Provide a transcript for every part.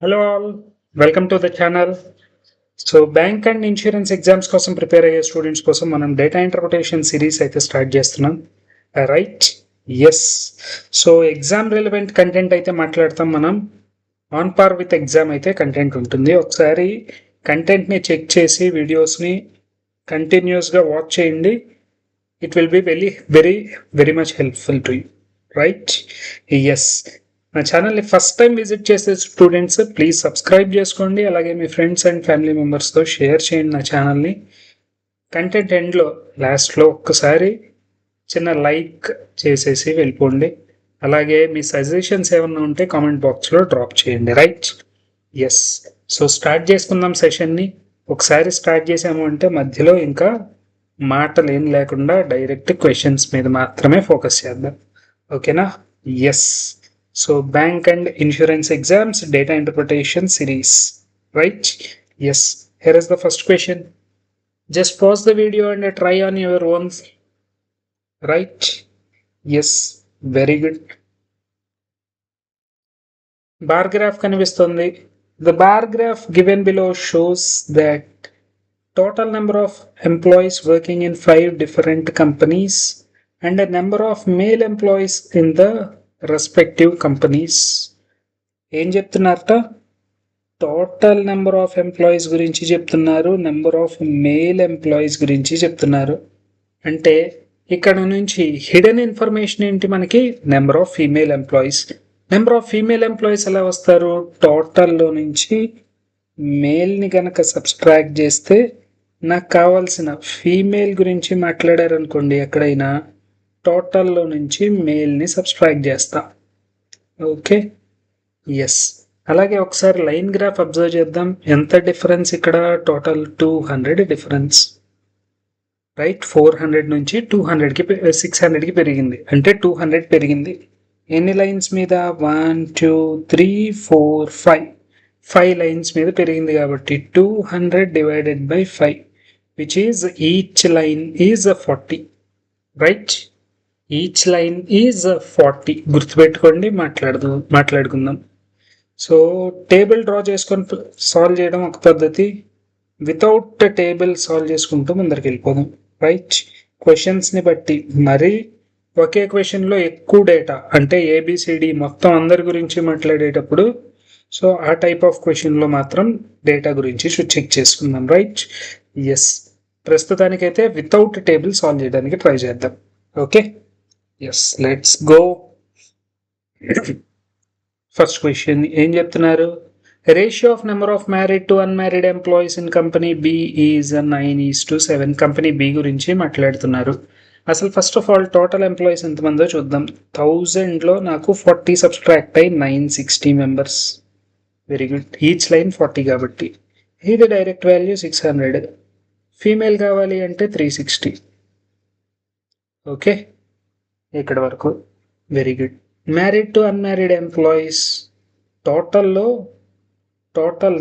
Hello all, welcome to the channel. So bank and insurance exams కోసం prepare అయ్యే students కోసం మనం data interpretation series అయితే start చేస్తున్నాం. Right? Yes. So exam relevant content అయితే మాట్లాడతాం మనం. ఆన్ పార్ విత్ ఎగ్జామ్ అయితే కంటెంట్ ఉంటుంది. ఒకసారి కంటెంట్ని చెక్ చేసి వీడియోస్ని కంటిన్యూస్గా వాచ్ చేయండి. It will be very very much helpful to you. Right? Yes. నా ఛానల్ని ఫస్ట్ టైం విజిట్ చేసే స్టూడెంట్స్ ప్లీజ్ సబ్స్క్రైబ్ చేసుకోండి. అలాగే మీ ఫ్రెండ్స్ అండ్ ఫ్యామిలీ మెంబర్స్తో షేర్ చేయండి నా ఛానల్ని. కంటెంట్ ఎండ్లో లాస్ట్లో ఒక్కసారి చిన్న లైక్ చేసేసి వెళ్ళిపోండి. అలాగే మీ సజెషన్స్ ఏమన్నా ఉంటే కామెంట్ బాక్స్లో డ్రాప్ చేయండి. రైట్? ఎస్. సో స్టార్ట్ చేసుకుందాం సెషన్ని. ఒకసారి స్టార్ట్ చేసాము అంటే మధ్యలో ఇంకా మాటలు ఏం లేకుండా డైరెక్ట్ క్వశ్చన్స్ మీద మాత్రమే ఫోకస్ చేద్దాం. ఓకేనా? Yes. So bank and insurance exams data interpretation series, right? Yes. Here is the first question. Just pause the video and try on your own. Right? Yes. Very good. Bar graph kanipistundi. The bar graph given below shows that total number of employees working in 5 different companies and a number of male employees in the respective companies. ఏం చెప్తున్నారట? Total number of employees గురించి చెప్తున్నారు, number of male employees గురించి చెప్తున్నారు. అంటే ఇక్కడ నుంచి hidden information ఏంటి మనకి? Number of female employees. Number of female employees ఎలా వస్తారు? టోటల్లో నుంచి మేల్ని కనుక సబ్స్ట్రాక్ట్ చేస్తే నాకు కావాల్సిన ఫీమేల్ గురించి మాట్లాడారనుకోండి, ఎక్కడైనా టోటల్లో నుంచి మేల్ని సబ్స్ట్రాక్ట్ చేస్తా. ఓకే? ఎస్. అలాగే ఒకసారి లైన్ గ్రాఫ్ అబ్జర్వ్ చేద్దాం. ఎంత డిఫరెన్స్ ఇక్కడ? Total 200 difference. రైట్? 400 నుంచి 200కి 600కి పెరిగింది. అంటే 200 పెరిగింది. ఎన్ని లైన్స్ మీద? 1 2 3 4 5 లైన్స్ మీద పెరిగింది. కాబట్టి 200 divided by 5 which is each line is 40. Right? Each line is 40. గుర్తుపెట్టుకోండి, మాట్లాడుకుందాం. సో టేబుల్ డ్రా చేసుకొని సాల్వ్ చేయడం ఒక పద్ధతి. వితౌట్ టేబుల్ సాల్వ్ చేసుకుంటూ ముందరికి వెళ్ళిపోదాం. రైట్? క్వశ్చన్స్ని బట్టి మరి ఒకే క్వశ్చన్లో ఎక్కువ డేటా అంటే ఏబిసిడి మొత్తం అందరి గురించి మాట్లాడేటప్పుడు సో ఆ టైప్ ఆఫ్ క్వశ్చన్లో మాత్రం డేటా గురించి చెక్ చేసుకుందాం. రైట్? ఎస్. ప్రస్తుతానికైతే వితౌట్ టేబుల్ సాల్వ్ చేయడానికి ట్రై చేద్దాం. Okay? Yes. Let's go. First question ఏం చెప్తున్నారు? Ratio of number of married to unmarried employees in company B is 9:7. Company B గురించి మాట్లాడుతున్నారు. అసలు first of all total employees ఎంతమందో చూద్దాం. 1000లో నాకు 40 సబ్స్ట్రాక్ట్ అయి 960 members. Very good. Each line 40 కాబట్టి ఇది డైరెక్ట్ వాల్యూ 600. ఫీమేల్ కావాలి అంటే 360. ఓకే? ఇక్కడ వరకు very good. Married to unmarried employees total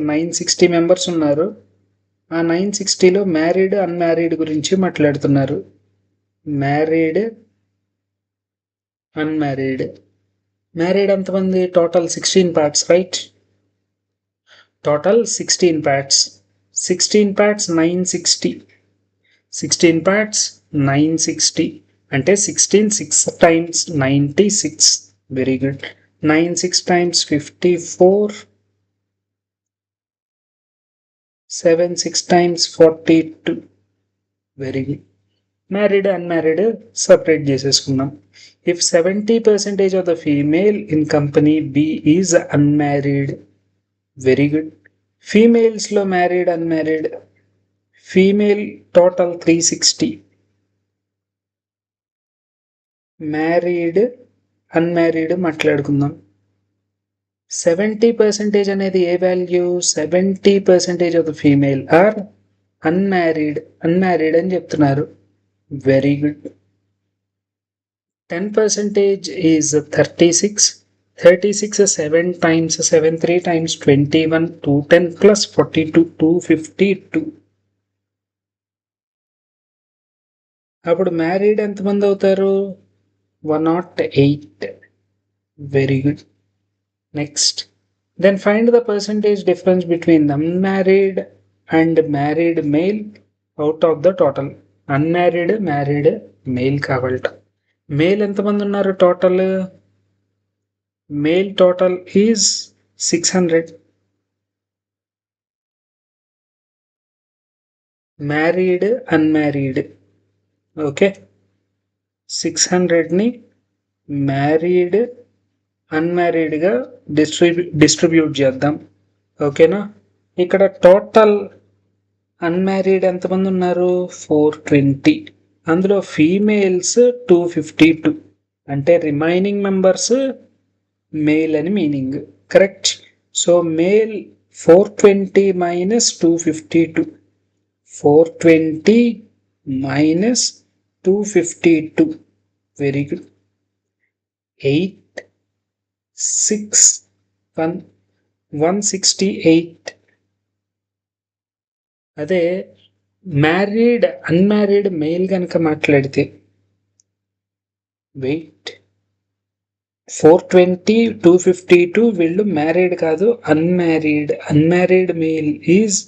960 members ఉన్నారు. ఆ 960లో మ్యారీడ్ అన్మ్యారీడ్ గురించి మాట్లాడుతున్నారు. Married unmarried. మ్యారీడ్ ఎంతమంది? Total 16 parts. Right? Total 16 parts. 16 parts 960. 16 parts 960 అంటే 16 6 times 96. Very good. 96 times 54. 7 6 times 42. Very good. Married unmarried separate చేసేసుకుందాం. If 70% of the female in company B is unmarried. Very good. ఫీమేల్స్లో married unmarried. Female total 360. Married unmarried మాట్లాడుకుందాం. 70% అనేది ఏ value? 70% of the female are unmarried అని చెప్తున్నారు. Very good. 10% is 36. 36 7 times 7 3 times 21. 210 plus 42 252. అప్పుడు married ఎంతమంది అవుతారు? 108. Very good. Next Then find the percentage difference between unmarried and married male out of the total. Unmarried, married, male కావాలట. Male ఎంతమంది ఉన్నారు total? Male total is 600. Married, unmarried. Okay, 600ని married, అన్మ్యారీడ్గా distribute చేద్దాం. ఓకేనా? ఇక్కడ టోటల్ అన్మ్యారీడ్ ఎంతమంది ఉన్నారు? 420. అందులో ఫీమేల్స్ 252. అంటే రిమైనింగ్ మెంబర్స్ మేల్ అని meaning. Correct. So male 420 minus 252. 420 minus 252. Very good. 8, 6, 168. అదే మ్యారీడ్ అన్మ్యారీడ్ మేల్ కనుక మాట్లాడితే వెయిట్ 420, 252 వీళ్ళు మ్యారీడ్ కాదు, అన్మ్యారీడ్. Unmarried male is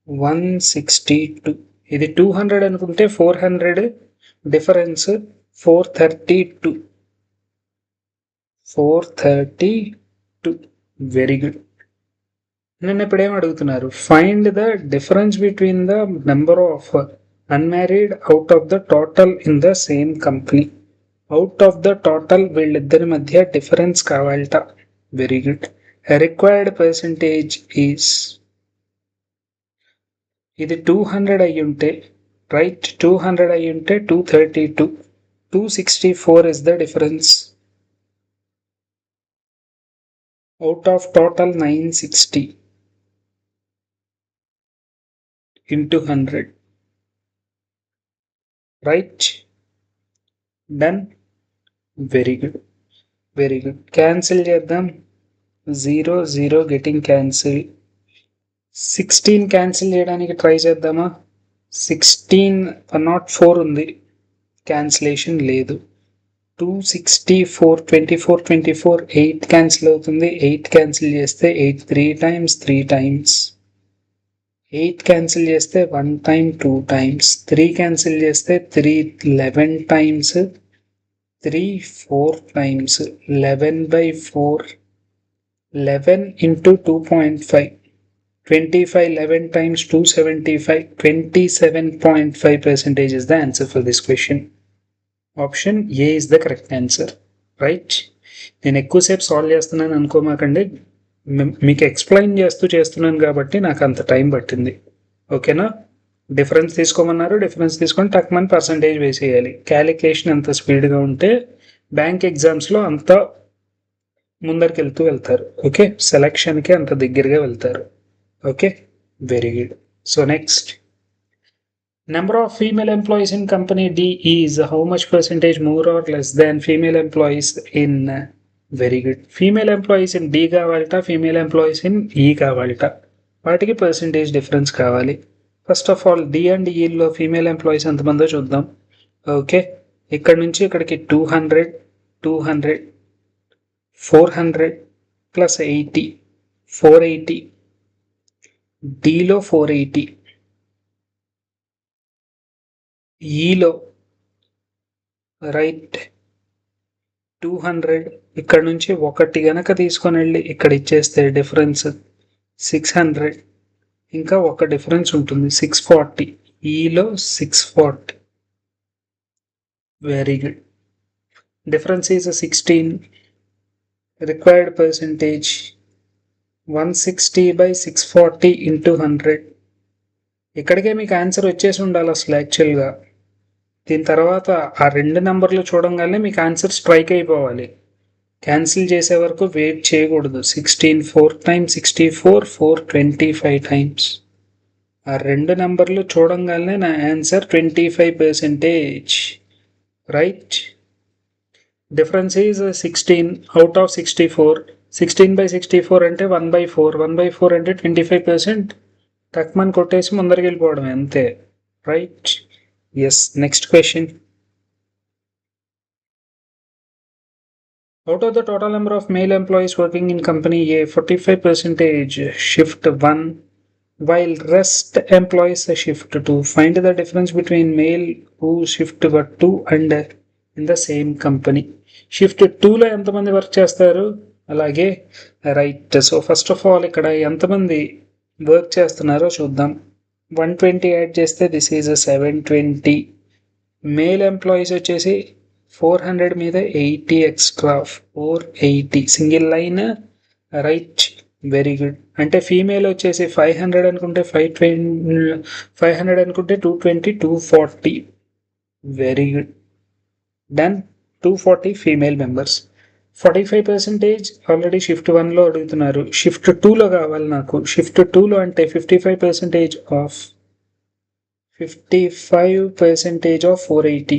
162. ఇది 200 అనుకుంటే 400 డిఫరెన్స్ 432. 432. Very good. నన్ను ఇప్పుడు ఏం అడుగుతున్నారు? Find the difference between the number of unmarried out of the total in the same company. Out of the total వీళ్ళిద్దరి మధ్య డిఫరెన్స్ కావాలట. Very good. Required percentage is, ఇది 200 అయ్యుంటే right, 200 అయ్యుంటే 232. 264 is the difference. Out of total 960 into 100. Right? Done? Very good. Very good. Cancel చేద్దాం. 0, 0 getting cancel. 16 cancel చేయడానికి try చేద్దామా? 16 104 ఉంది, cancellation లేదు. 264, 24, 24, 8 cancel అవుతుంది. 8 క్యాన్సిల్ చేస్తే 8 3 times, 3 times. 8 క్యాన్సిల్ చేస్తే 1 time, 2 times. 3 క్యాన్సిల్ చేస్తే 3 11 times. 3 4 times. 11/4. 11 into 2.5. 25, 11 times 275. 27.5% is the answer for this question. Option A is the correct answer. Right. నేను ఎక్కువసేపు సాల్వ్ చేస్తున్నాను అనుకోమాకండి, మీకు ఎక్స్ప్లెయిన్ చేస్తున్నాను కాబట్టి నాకు అంత టైం పట్టింది. ఓకేనా? డిఫరెన్స్ తీసుకోమన్నారు, డిఫరెన్స్ తీసుకొని టక్మని పర్సంటేజ్ వేసేయాలి. క్యాలిక్యులేషన్ ఎంత స్పీడ్గా ఉంటే బ్యాంక్ ఎగ్జామ్స్లో అంత ముందరికి వెళ్తారు. ఓకే, సెలక్షన్కి అంత దగ్గరగా వెళ్తారు. Okay, very good. So next, number of female employees in company D is how much percentage more or less than female employees in very good. Female employees in D కావాలట, female employees in E కావాలట. వాటికి percentage difference కావాలి. First of all D and Eలో female employees ఎంతమందో చూద్దాం. Okay, ఇక్కడ నుంచి ఇక్కడికి 200, 200, 400 ప్లస్ 80, 480. Dలో 480. ఈలో రైట్ 200. ఇక్కడ నుంచి ఒకటి గనక తీసుకొని వెళ్ళి ఇక్కడ ఇచ్చేస్తే డిఫరెన్స్ 600. ఇంకా ఒక డిఫరెన్స్ ఉంటుంది 640. ఈలో 640. Very good. Difference is 16. Required percentage 160/640 into 100. ఇక్కడికే మీకు ఆన్సర్ వచ్చేసి ఉండాలి అసలు యాక్చువల్గా. దీని తర్వాత ఆ రెండు నెంబర్లు చూడంగానే మీకు ఆన్సర్ స్ట్రైక్ అయిపోవాలి. క్యాన్సిల్ చేసే వరకు వెయిట్ చేయకూడదు. 16 4 times 64, 425 times. ఆ రెండు నెంబర్లు చూడంగానే నా answer 25%. Right. Difference is 16 out of 64. 16/64 అంటే 1/4. 1/4 అంటే 25%. తక్కువని కొట్టేసి ముందరికి వెళ్ళిపోవడం అంతే. Right. Yes. Next question. Out of the total number of male employees working in company A, 45% shift 1, while rest employees shift 2. Find the difference between male who shift 2 and in the same company. Shift 2లో ఎంతమంది work చేస్తారు? అలాగే right. So first of all ఇక్కడ ఎంతమంది work చేస్తున్నారో చూద్దాం. 120 add చేస్తే this is 720. Male employees వచ్చేసి 400 మీద 80 extra, 480 single line. Right, very good. అంటే ఫీమేల్ వచ్చేసి 500 అనుకుంటే 500 అనుకుంటే 220, 240. Very good, done. 240 female members. 45% already shift 1లో అడుగుతున్నారు. షిఫ్ట్ 2లో కావాలి నాకు. షిఫ్ట్ 2లో అంటే 55% ఆఫ్ 480.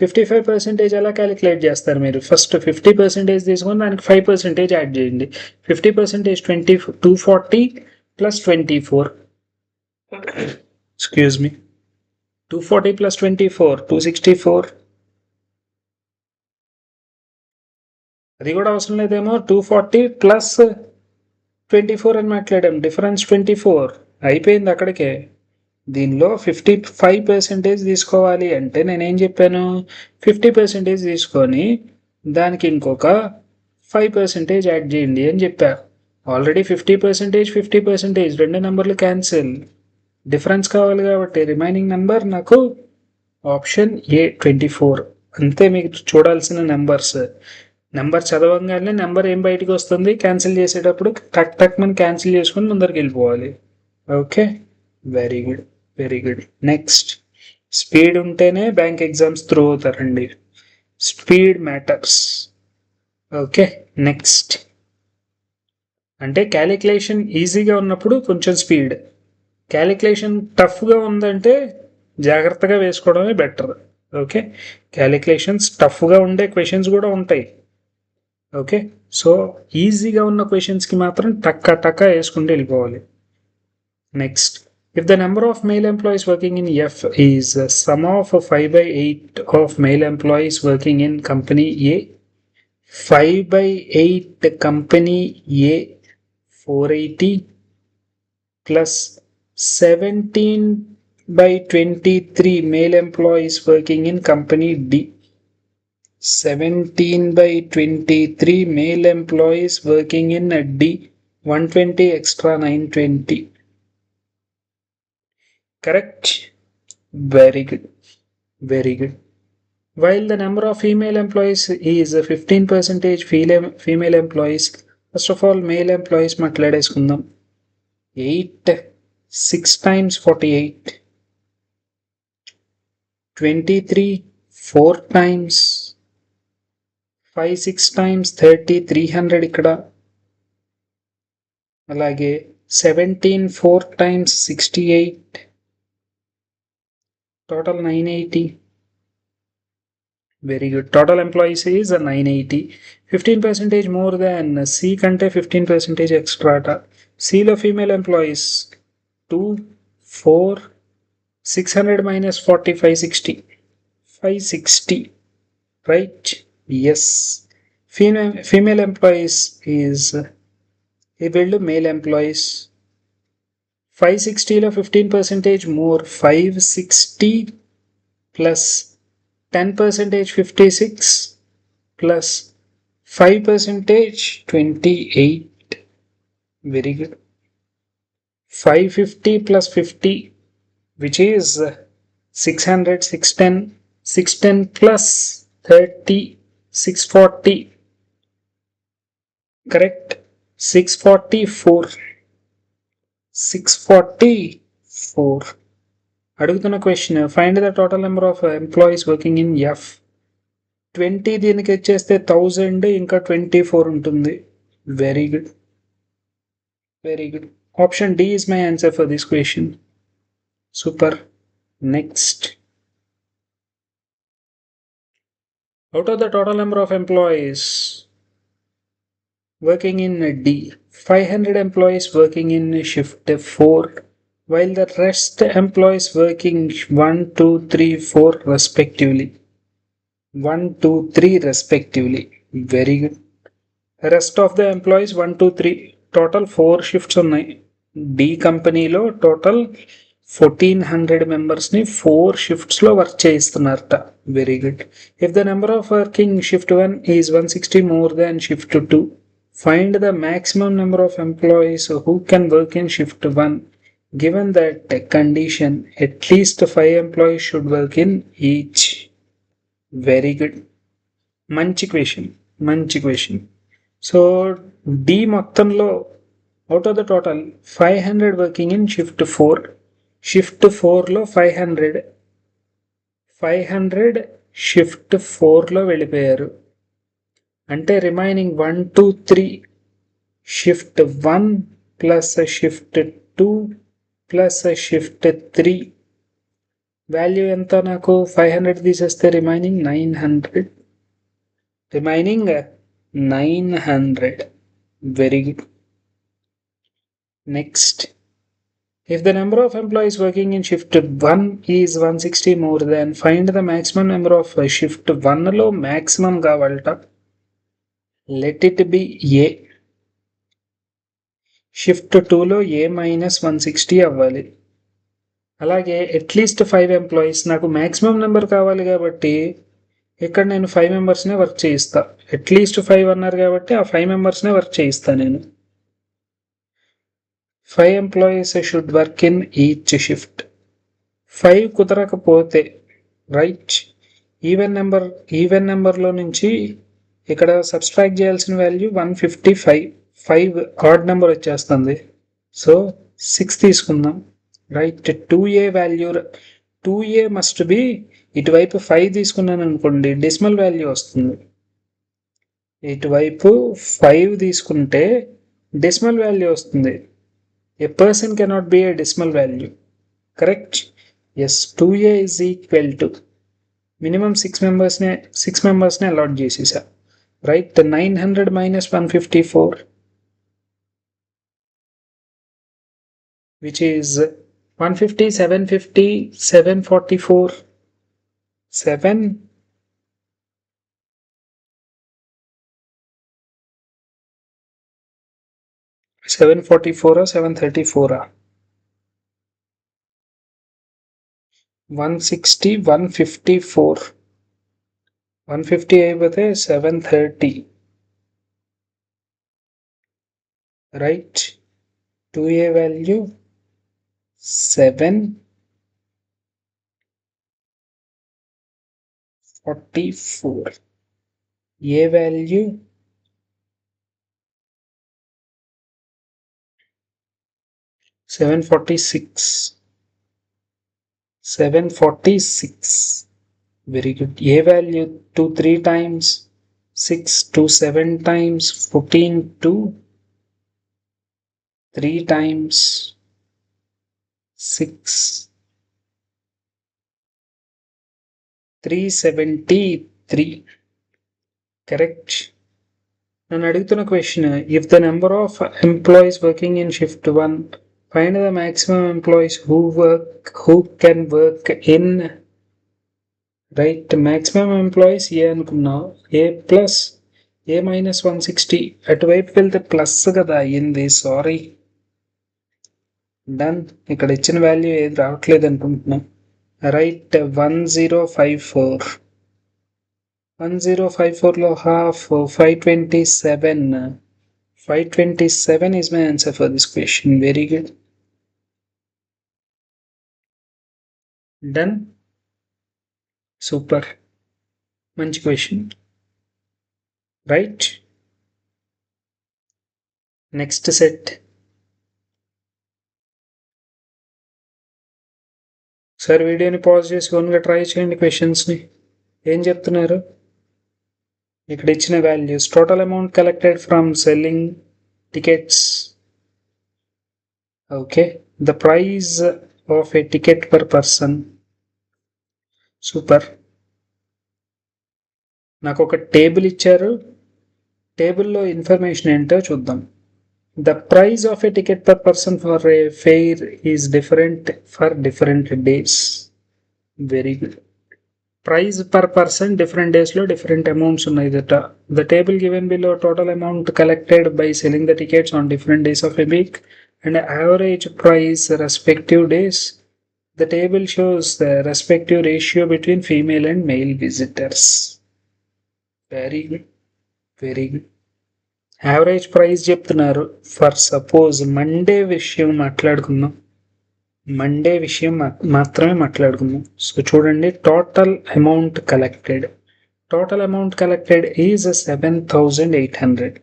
55% ఎలా క్యాలిక్యులేట్ చేస్తారు మీరు? ఫస్ట్ 50% తీసుకొని దానికి 5% యాడ్ చేయండి. 50% 240 ప్లస్ 24. Excuse me, 240 plus 24 264. అది కూడా అవసరం లేదేమో. 240 ప్లస్ 24 అని మాట్లాడాం, డిఫరెన్స్ 24 అయిపోయింది అక్కడికే. దీనిలో 55% తీసుకోవాలి అంటే నేనేం చెప్పాను? 50% తీసుకొని దానికి ఇంకొక 5% యాడ్ చేయండి అని చెప్పా. ఆల్రెడీ 50%, 50%, రెండు నెంబర్లు క్యాన్సిల్. డిఫరెన్స్ కావాలి కాబట్టి రిమైనింగ్ నెంబర్ నాకు ఆప్షన్ ఏ 24. అంతే మీకు చూడాల్సిన నెంబర్స్. నెంబర్ చదవంగానే నెంబర్ ఏం బయటకు వస్తుంది, క్యాన్సిల్ చేసేటప్పుడు టక్ టక్ మనం క్యాన్సిల్ చేసుకొని ముందరికి వెళ్ళిపోవాలి. Okay, very good, very good. Next, speed ఉంటేనే బ్యాంక్ ఎగ్జామ్స్ త్రూ అవుతారండి. Speed matters. Okay, next. అంటే క్యాలిక్యులేషన్ ఈజీగా ఉన్నప్పుడు కొంచెం స్పీడ్, క్యాలిక్యులేషన్ టఫ్గా ఉందంటే జాగ్రత్తగా వేసుకోవడమే బెటర్. ఓకే, క్యాలిక్యులేషన్స్ టఫ్గా ఉండే క్వశ్చన్స్ కూడా ఉంటాయి. ఓకే, సో ఈజీగా ఉన్న క్వశ్చన్స్కి మాత్రం టక్క వేసుకుంటూ వెళ్ళిపోవాలి. Next, if the number of male employees working in F is sum of 5/8 of male employees working in company A, 5/8 company A 480 plus 17/23 male employees working in company D. 17/23 male employees working in D, 120 extra 920. Correct? Very good, very good. While the number of female employees is 15% female employees, first of all male employees matladeskundam. 8 6 times 48, 23 4 times 5 6 times 30, 300 ikkada. అలాగే 17 4 times 68, total 980. Very good. Total employees is 980. 15% more than C కంటే 15% extra. C లో female employees 2 4 600 minus 40, 560. 560, right? Yes. Female employees is equal to male employees. 560 లో 15% more, 560 plus 10% 56 plus 5% 28. Very good. 550 plus 50, which is 600, 610. 610 plus 30, 640. Correct? 644. 644. అడుగుతున్న question, find the total number of employees working in F. 20 దీనికి వచ్చేస్తే 1000, ఇంకా 24 ఉంటుంది. Very good, very good. Option D is my answer for this question. Super. Next, out of the total number of employees working in D, 500 employees working in shift 4, while the rest employees working 1 2 3 4 respectively. 1 2 3 respectively. Very good. Rest of the employees 1 2 3 total 4 shifts ఉన్నాయి. D కంపెనీలో total 1400 మెంబర్స్ని 4 షిఫ్ట్స్లో work చేయిస్తున్నారట. Very good. If the number of working shift 1 is 160 more than shift 2, find the maximum number of employees who can work in shift 1. Given that condition, at least 5 employees should work in each. Very good. మంచి question. So the మొత్తంలో out of the total 500 working in shift 4. Shift 4లో 500 shift 4లో వెళ్ళిపోయారు. అంటే remaining 1 2 3 shift 1 plus shift 2 plus shift 3 value ఎంత? నాకు 500 తీసేస్తే remaining 900. Very good. Next, if the number of employees working in shift 1 is 160 more than, find the maximum number of shift 1లో maximum కావాలట. let it be A. Shift 2లో A minus 160 అవ్వాలి. అలాగే at least 5 employees, నాకు maximum number కావాలి కాబట్టి ఇక్కడ నేను 5 మెంబర్స్నే work చేయిస్తా. అట్లీస్ట్ 5 అన్నారు కాబట్టి ఆ 5 మెంబర్స్నే వర్క్ చేయిస్తా నేను. 5 employees should work in each shift. 5 కుదరకపోతే రైట్, ఈవెన్ నెంబర్లో నుంచి ఇక్కడ సబ్స్ట్రాక్ట్ చేయాల్సిన వాల్యూ 155. 5 ఆడ్ నెంబర్ వచ్చేస్తుంది. సో 6 తీసుకుందాం. Right, 2A value 2A must be, ఇటువైపు 5 తీసుకున్నాను అనుకోండి డెసిమల్ వాల్యూ వస్తుంది. ఇటువైపు 5 తీసుకుంటే డెసిమల్ వాల్యూ వస్తుంది. A person cannot be a decimal value. Correct? Yes, 2A is equal to minimum 6 members ne allot chesesa. Right? 900 minus 154, which is 150, 750, 744, 744 or 734. 160, 154, 150 అయిపోతే 730. Right, 2A value 744, A value 746. Very good. A value 2 3 times, 6 to 7 times, 14 to 3 times 6, 373. Correct. నన్ను అడుగుతున్న question, if the number of employees working in shift 1, find the maximum employees who can work in. Right, maximum employees A అనుకున్నావు. A plus A minus 160, అటువైపు వెళ్తే plus కదా అయ్యింది. Sorry. Done. ఇక్కడ ఇచ్చిన value ఏది రావట్లేదు అనుకుంటున్నా. రైట్, 1054లో half 527. 527 is my answer for this question. Very good. Done. Super. మంచి question. Right, next set. Sir వీడియోని పాజ్ చేసి ఓన్గా ట్రై చేయండి క్వశ్చన్స్ని. ఏం చెప్తున్నారు? ఇక్కడ ఇచ్చిన values, total amount collected from selling tickets. Okay, the price of a ticket per person. Super. నాకు ఒక టేబుల్ ఇచ్చారు, టేబుల్లో ఇన్ఫర్మేషన్ ఏంటో చూద్దాం. The price of a ticket per person for a fair is different for different days. Very good. Price per person different డేస్లో different amounts ఉన్నాయి that. The table given below total amount collected by selling the tickets on different days of a week and average price respective days. The table shows the respective ratio between female and male visitors. Very good. Very good. Average price చెప్తున్నారు. For suppose Monday విషయం మాట్లాడుకుందాం. Monday విషయం మాత్రమే మాట్లాడుకుందాం. So చూడండి, total amount collected. Total amount collected is 7,800.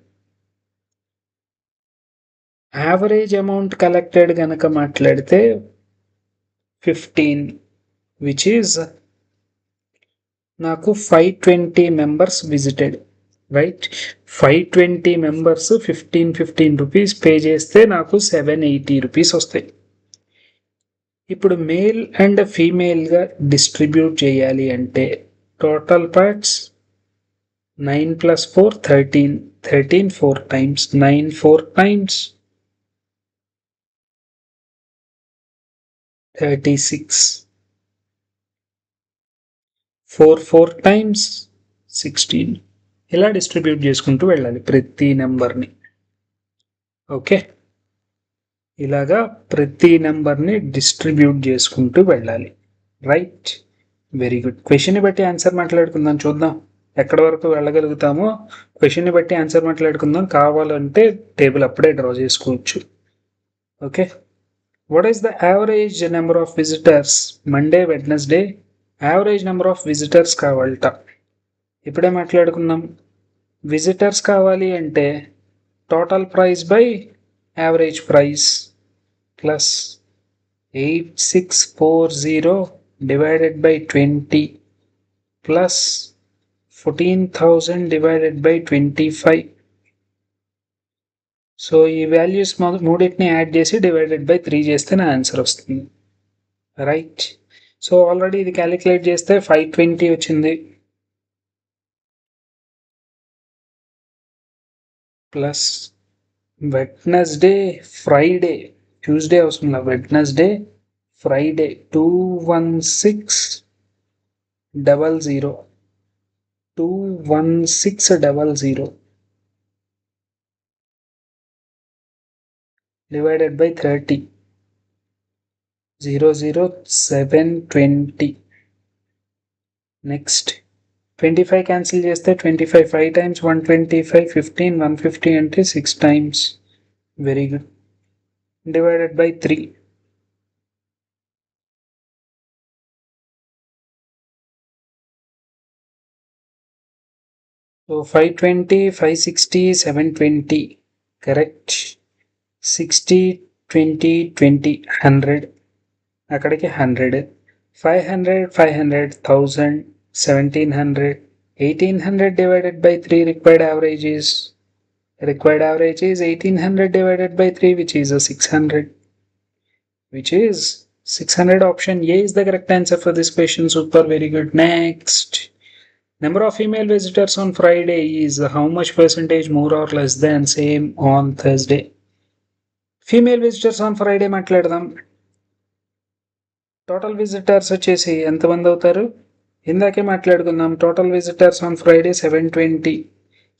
Average amount collected గనక మాట్లాడితే 15, which is నాకు 520 members visited, right. 520 members 15 rupees pay చేస్తే నాకు 780 రూపీస్ వస్తాయి. ఇప్పుడు మేల్ అండ్ ఫీమేల్గా డిస్ట్రిబ్యూట్ చేయాలి అంటే total parts 9 + 4 13, 13 4 times 9 4 times 36, 4 4 times 16. ఇలా డిస్ట్రిబ్యూట్ చేసుకుంటూ వెళ్ళాలి ప్రతి నెంబర్ని. ఓకే, ఇలాగా ప్రతి నెంబర్ని డిస్ట్రిబ్యూట్ చేసుకుంటూ వెళ్ళాలి, రైట్. Very good. క్వశ్చన్ని బట్టి ఆన్సర్ మాట్లాడుకుందాం, చూద్దాం ఎక్కడి వరకు వెళ్ళగలుగుతామో. క్వశ్చన్ని బట్టి ఆన్సర్ మాట్లాడుకుందాం. కావాలంటే టేబుల్ అప్పుడే డ్రా చేసుకోవచ్చు. Okay, what is the average number of visitors Monday Wednesday? Average number of visitors కావాలట. ఇప్పుడే మాట్లాడుకున్నాం. విజిటర్స్ కావాలి అంటే total price by average price plus 8640 divided by 20 plus 14,000 divided by 25. So ఈ వాల్యూస్ మూడింటిని యాడ్ చేసి డివైడెడ్ బై 3 చేస్తే నా ఆన్సర్ వస్తుంది, రైట్. సో ఆల్రెడీ ఇది క్యాలిక్యులేట్ చేస్తే 520 వచ్చింది. ప్లస్ వెడ్నెస్డే ఫ్రైడే, ట్యూస్డే అవసరం, Wednesday Friday 21600 21600 divided by 30, 00720. Next 25 cancel చేస్తే 25 5 times 125 15 150 అంటే 6 times. Very good. Divided by 3. So 520 560 720, correct. 60 20 20 100, అక్కడికి 100, 500 500 1000 1700 1800 divided by 3. required average is 1800 divided by 3, which is a 600, which is 600. Option A is the correct answer for this question. Super, very good. Next, number of female visitors on Friday is how much percentage more or less than same on Thursday? Female visitors on Friday మాట్లాడదాం. Total visitors వచ్చేసి ఎంతమంది అవుతారు? ఇందాకే మాట్లాడుకుందాం. Total visitors on Friday 720.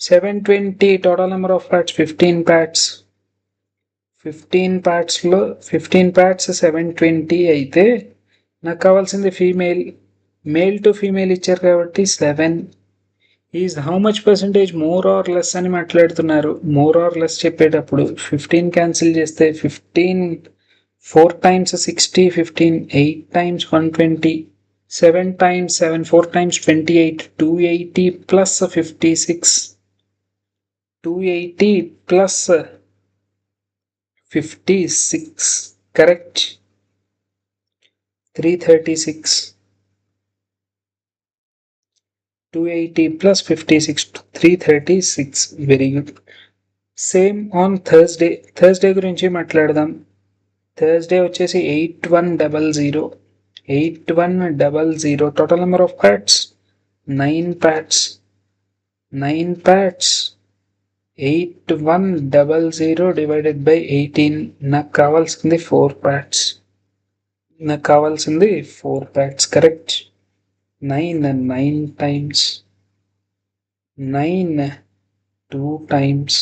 720 total number of parts 15 parts. 15 పార్ట్స్లో 15 parts 720 అయితే నాకు కావాల్సింది female. Male to female ఇచ్చారు కాబట్టి 7 is how much percentage more or less అని మాట్లాడుతున్నారు. మోర్ ఆర్ లెస్ చెప్పేటప్పుడు 15 క్యాన్సిల్ చేస్తే 15 4 times 60 15 8 times 120 7 times 7 4 times 28 280 plus 56 280 plus 56, correct. 336 280 plus 56 336. Very good. Same on Thursday. Thursday గురించి మాట్లాడదాం. థర్స్డే వచ్చేసి 8100. 8100 total number of parts 9 parts. 9 parts 8100 divided by 18. నాకు కావాల్సింది 4 parts. Correct. 9 times 9 2 times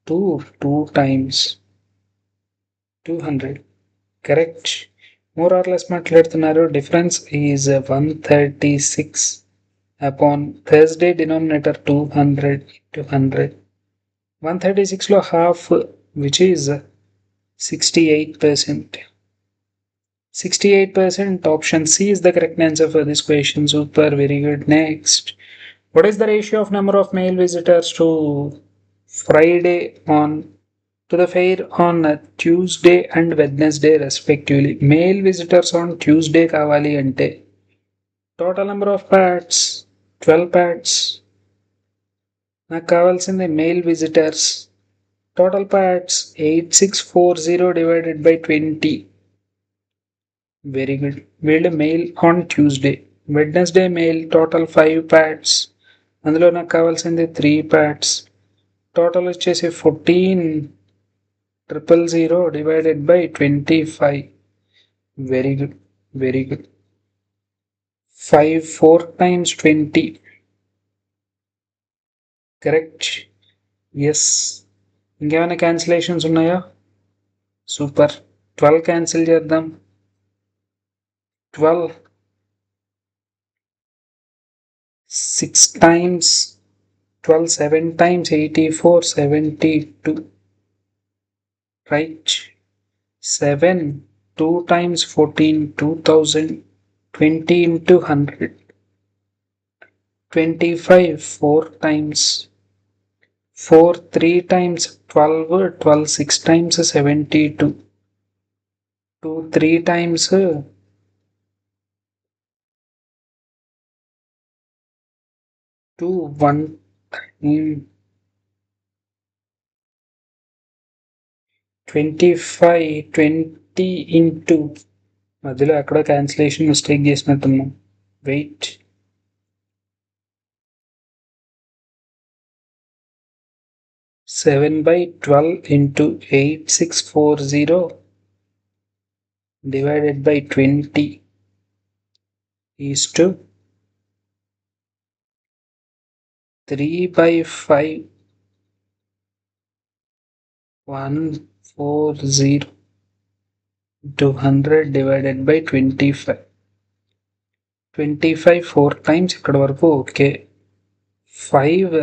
2 times 200. Correct. More or less మాట్లాడుతున్నారు. Difference is 136 upon Thursday denominator 200 into 100. 136 లో half, which is 68%. 68%. Option C is the correct answer for this question. Super, very good. Next, what is the ratio of number of male visitors to Friday on to the fair on Tuesday and Wednesday respectively? Male visitors on Tuesday kavali ante total number of pads 12 pads. నాకు కావాల్సింది male visitors total pads 8640 divided by 20. Very good. వీళ్ళు mail on Tuesday. Wednesday mail total 5 pads. అందులో నాకు కావాల్సింది 3 pads. Total వచ్చేసి 14,000 divided by 25. Very good. Very good. 4 times 20. Correct. Yes. ఇంకేమైనా cancellations ఉన్నాయా? Super. 12 cancel చేద్దాం. 12 6 times 12 7 times 84 72. Right. 7 2 times 14 2000. 20 into 100. 25 4 times 4 3 times 12 12 6 times 72. 2 3 times 2 1 25 20 into మధ్యలో ఎక్కడో cancellation mistake చేసినట్టున్నాం. Wait. 7/12 into 8640 divided by 20 is to 3/5 140 into 100 divided by 25. 25 4 times ఇక్కడ వరకు okay. 5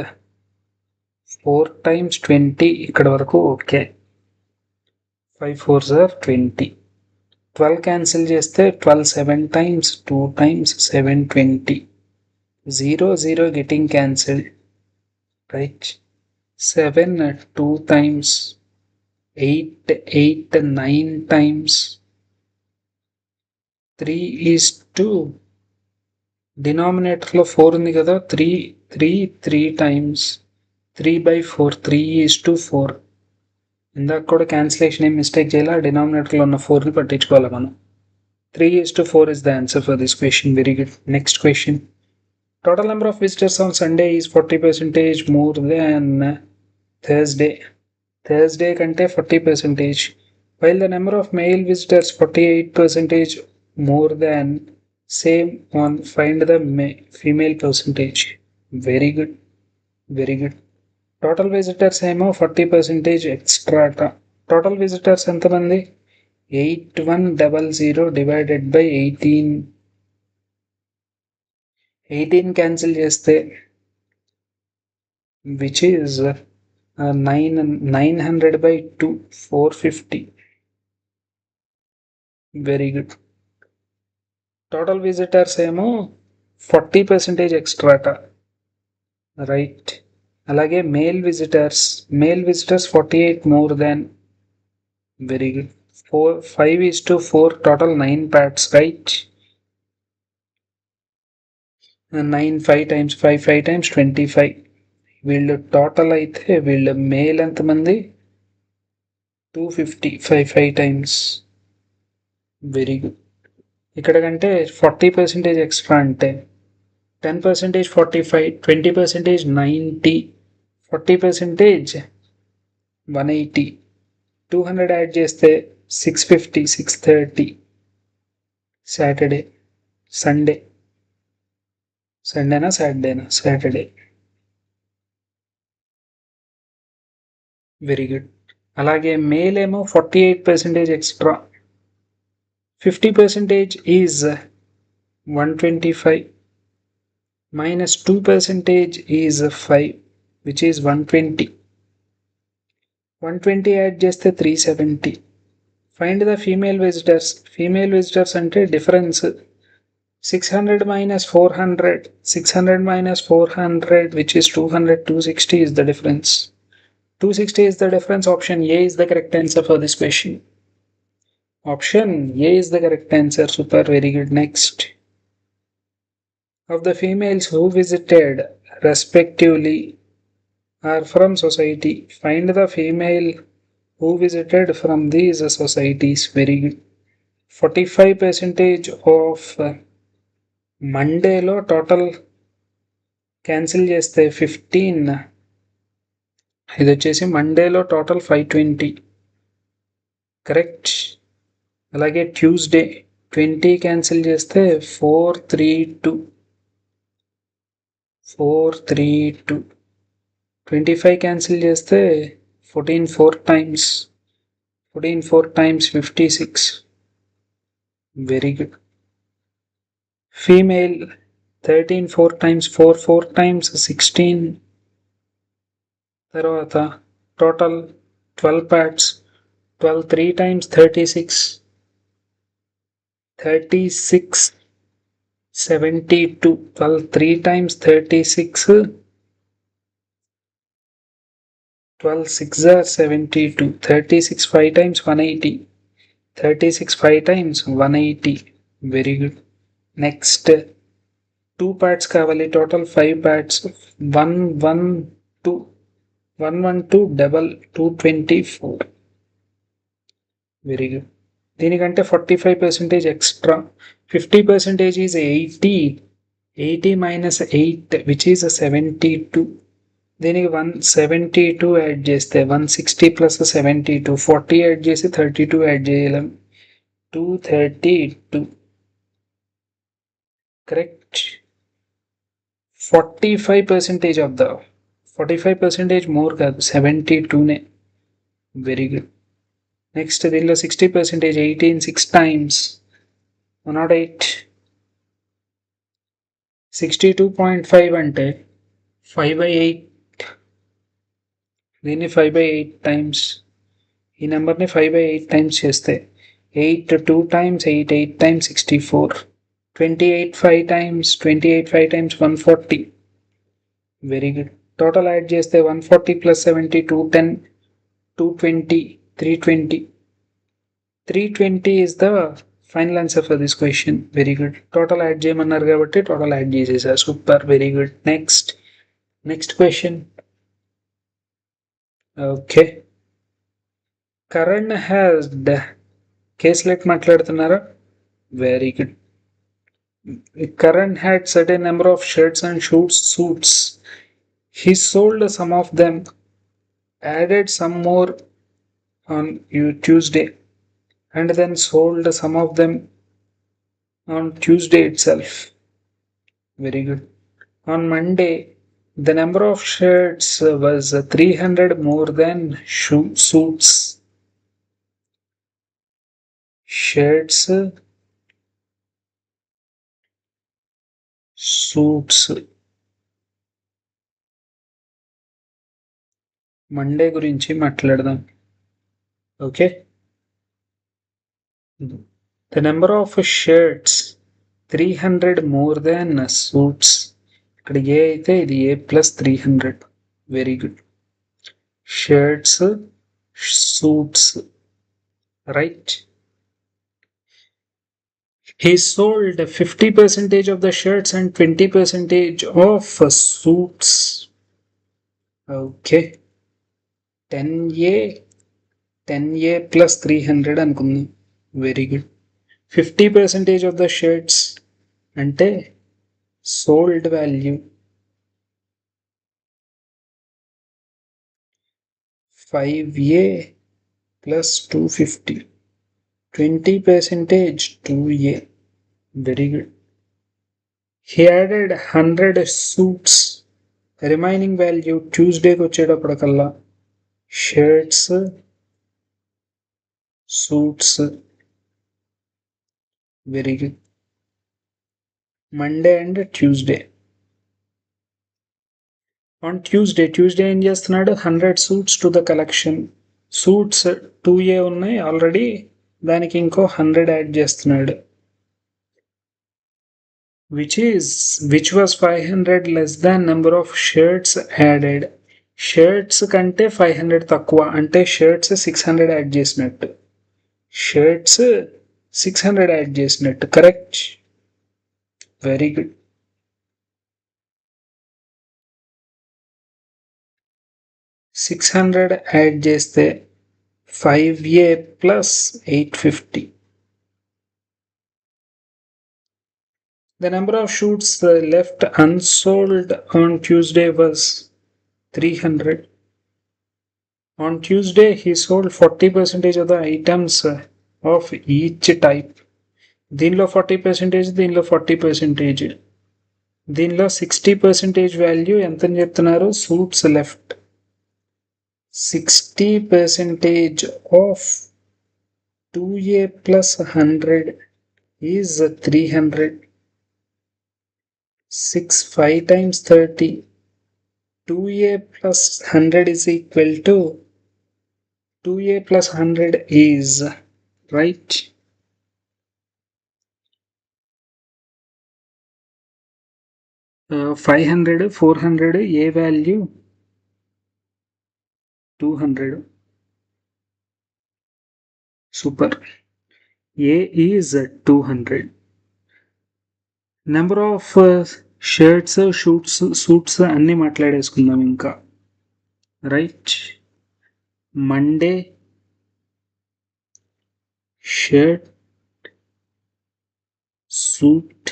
4 times 20 ఇక్కడ వరకు okay. 5 4s are 20. 12 cancel చేస్తే 12 7 times 2 times 7 20. 0 0 getting cancelled. Right. 7 2 times 8 8 9 times 3 is 2. డినామినేటర్లో 4 ఉంది కదా. 3 3 3 times 3/4 3 is to 4. ఇందాక కూడా క్యాన్సిలేషన్ ఏం మిస్టేక్ చేయాలి. డినామినేటర్లో ఉన్న 4ని పట్టించుకోవాలి మనం. 3 is to 4 is the answer for this question. Very good. Next question. Total number of visitors on Sunday is 40% more than Thursday. Thursday కంటే 40%. While the number of male visitors 48% more than same on find the female percentage. Very good. Very good. Total visitors ఏమో 40% extra. Total visitors ఎంతమంది? 8100 divided by 18. 18 cancel చేస్తే which is 900/2 450. Very good. Total visitors ఏమో 40% extra. Right. అలాగే male visitors 48 more than. Very good. 5 is to 4 total 9 pads. Right. 9 5 times 5 5 times 25. వీళ్ళు total అయితే వీళ్ళ male ఎంతమంది? 250 5 5 times. Very good. ఇక్కడ కంటే 40% ఎక్స్ట్రా అంటే 10% 45, 20% 90, 40% 180, 200 యాడ్ చేస్తే 650 630. సాటర్డే సండే సండేనా సాటర్డేనా? సాటర్డే. Very good. అలాగే మేల్ ఏమో 48% extra. 50% is 125 minus 2% is 5, which is 120. 120 add చేస్తే 370. Find the female visitors. Female visitors అంటే difference 600 minus 400. 600 minus 400, which is 200. 260 is the difference. 260 is the difference. Option A is the correct answer for this question. Option A is the correct answer. Super, very good. Next. Of the females who visited respectively are from society, find the female who visited from these societies. Very good. 45% of మండేలో total cancel చేస్తే 15. ఇది వచ్చేసి మండేలో total 520. Correct. అలాగే Tuesday 20 cancel చేస్తే 432. 432. 25 cancel చేస్తే 14 4 times. 14 4 times 56. Very good. Female 13 4 times 4 4 times 16. తర్వాత total 12 parts. 12 3 times 36. 36 72. 12 3 times 36. 12 6 are 72. 36 5 times 180. 36 5 times 180. Very good. Next, 2 parts kavali. Total 5 parts. 112. 112 double 224. Very good. దీనికంటే 45% extra. 50% is 80. 80 minus 8, which is 72. దీనికి 172 add చేస్తే 160 plus 72. 40 add చేసి 32 add చేయలేం. 232. Correct. 45% of the 45% more కాదు, 72నే. Very good. Next దీనిలో 60% 18 6 times 108. 62.5 అంటే 5/8. దీన్ని 5/8 times. ఈ నెంబర్ని 5/8 టైమ్స్ చేస్తే 8 2 times 8 8 times 64. 28 5 times 28 5 times 140. Very good. Total add చేస్తే 140 plus 70 210 220 320. 320 is the final answer for this question. Very good. Total add చేయమన్నారు కాబట్టి టోటల్ యాడ్ చేసేసా. Super, very good. Next question. Okay. Karan has caselet మాట్లాడుతున్నారా? Very good. Karan had certain number of shirts and suits. He sold some of them, added some more on Tuesday, and then sold some of them on Tuesday itself. Very good. On Monday, the number of shirts was 300 more than suits. Shirts, suits. Monday గురించి మాట్లాడదాం. Okay. The number of shirts 300 more than suits. ఇక్కడ ఏ అయితే ఇది A plus 300. Very good. Shirts, suits. Right. He sold 50% of the shirts and 20% of suits. Okay. 10A plus 300 అనుకుందాం. Very good. 50% of the shirts అంటే sold value 5A plus 250. 20% 2A. Very good. he added 100 suits. Remaining value ట్యూస్డేకి వచ్చేటప్పటికల్లా shirts suits. Very good. Monday and Tuesday. On Tuesday ఏం చేస్తున్నాడు? 100 suits to the collection. Suits 2A ఉన్నాయి already, దానికి ఇంకో 100 add చేస్తున్నాడు. which was 500 less than number of shirts added. Shirts కంటే 500 తక్కువ, అంటే షర్ట్స్ 600 యాడ్ చేసినట్టు. షర్ట్స్ 600 యాడ్ చేసినట్టు. Correct. Very good. Six 600 add చేస్తే 5A plus 850. The number of shoots left unsold on Tuesday was 300. On Tuesday, he sold 40% of the items of each type. దీనిలో 40%, దీనిలో 40%. దీనిలో 60% value ఎంత అని చెప్తున్నారు? Suits left. 60% of 2A plus 100 is 300. 5 times 30. 2A plus 100 is equal to 2A plus 100 is right. Uh, 500, 400, A value 200. Super. A is 200. Number of shirts suits అన్నీ మాట్లాడేసుకుందాం ఇంకా. Right. Monday shirt suit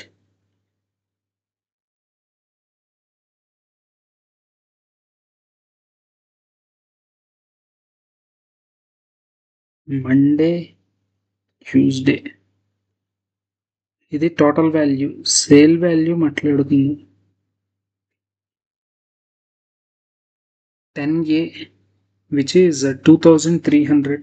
Monday Tuesday. ఇది total value. Sale value మాట్లాడుకుందాం. 10A which is 2300.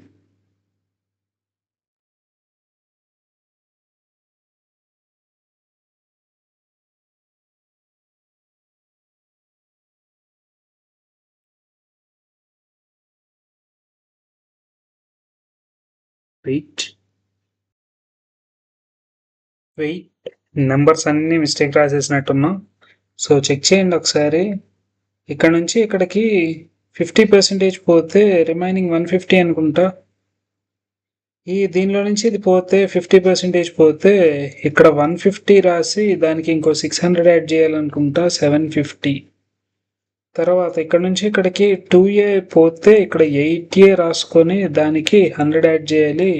Wait numbers అన్ని mistake రాసేసినట్టున్నాం. So check చేయండి ఒకసారి. ఇక్కడ నుంచి ఇక్కడికి 50% పోతే రిమైనింగ్ 150 అనుకుంటా. దీనిలో నుంచి ఇది పోతే 50% పోతే ఇక్కడ 150 రాసి దానికి ఇంకో 600 యాడ్ చేయాలనుకుంటా, 750. తర్వాత ఇక్కడ నుంచి ఇక్కడికి 2A పోతే ఇక్కడ 8A రాసుకొని దానికి 100 యాడ్ చేయాలి.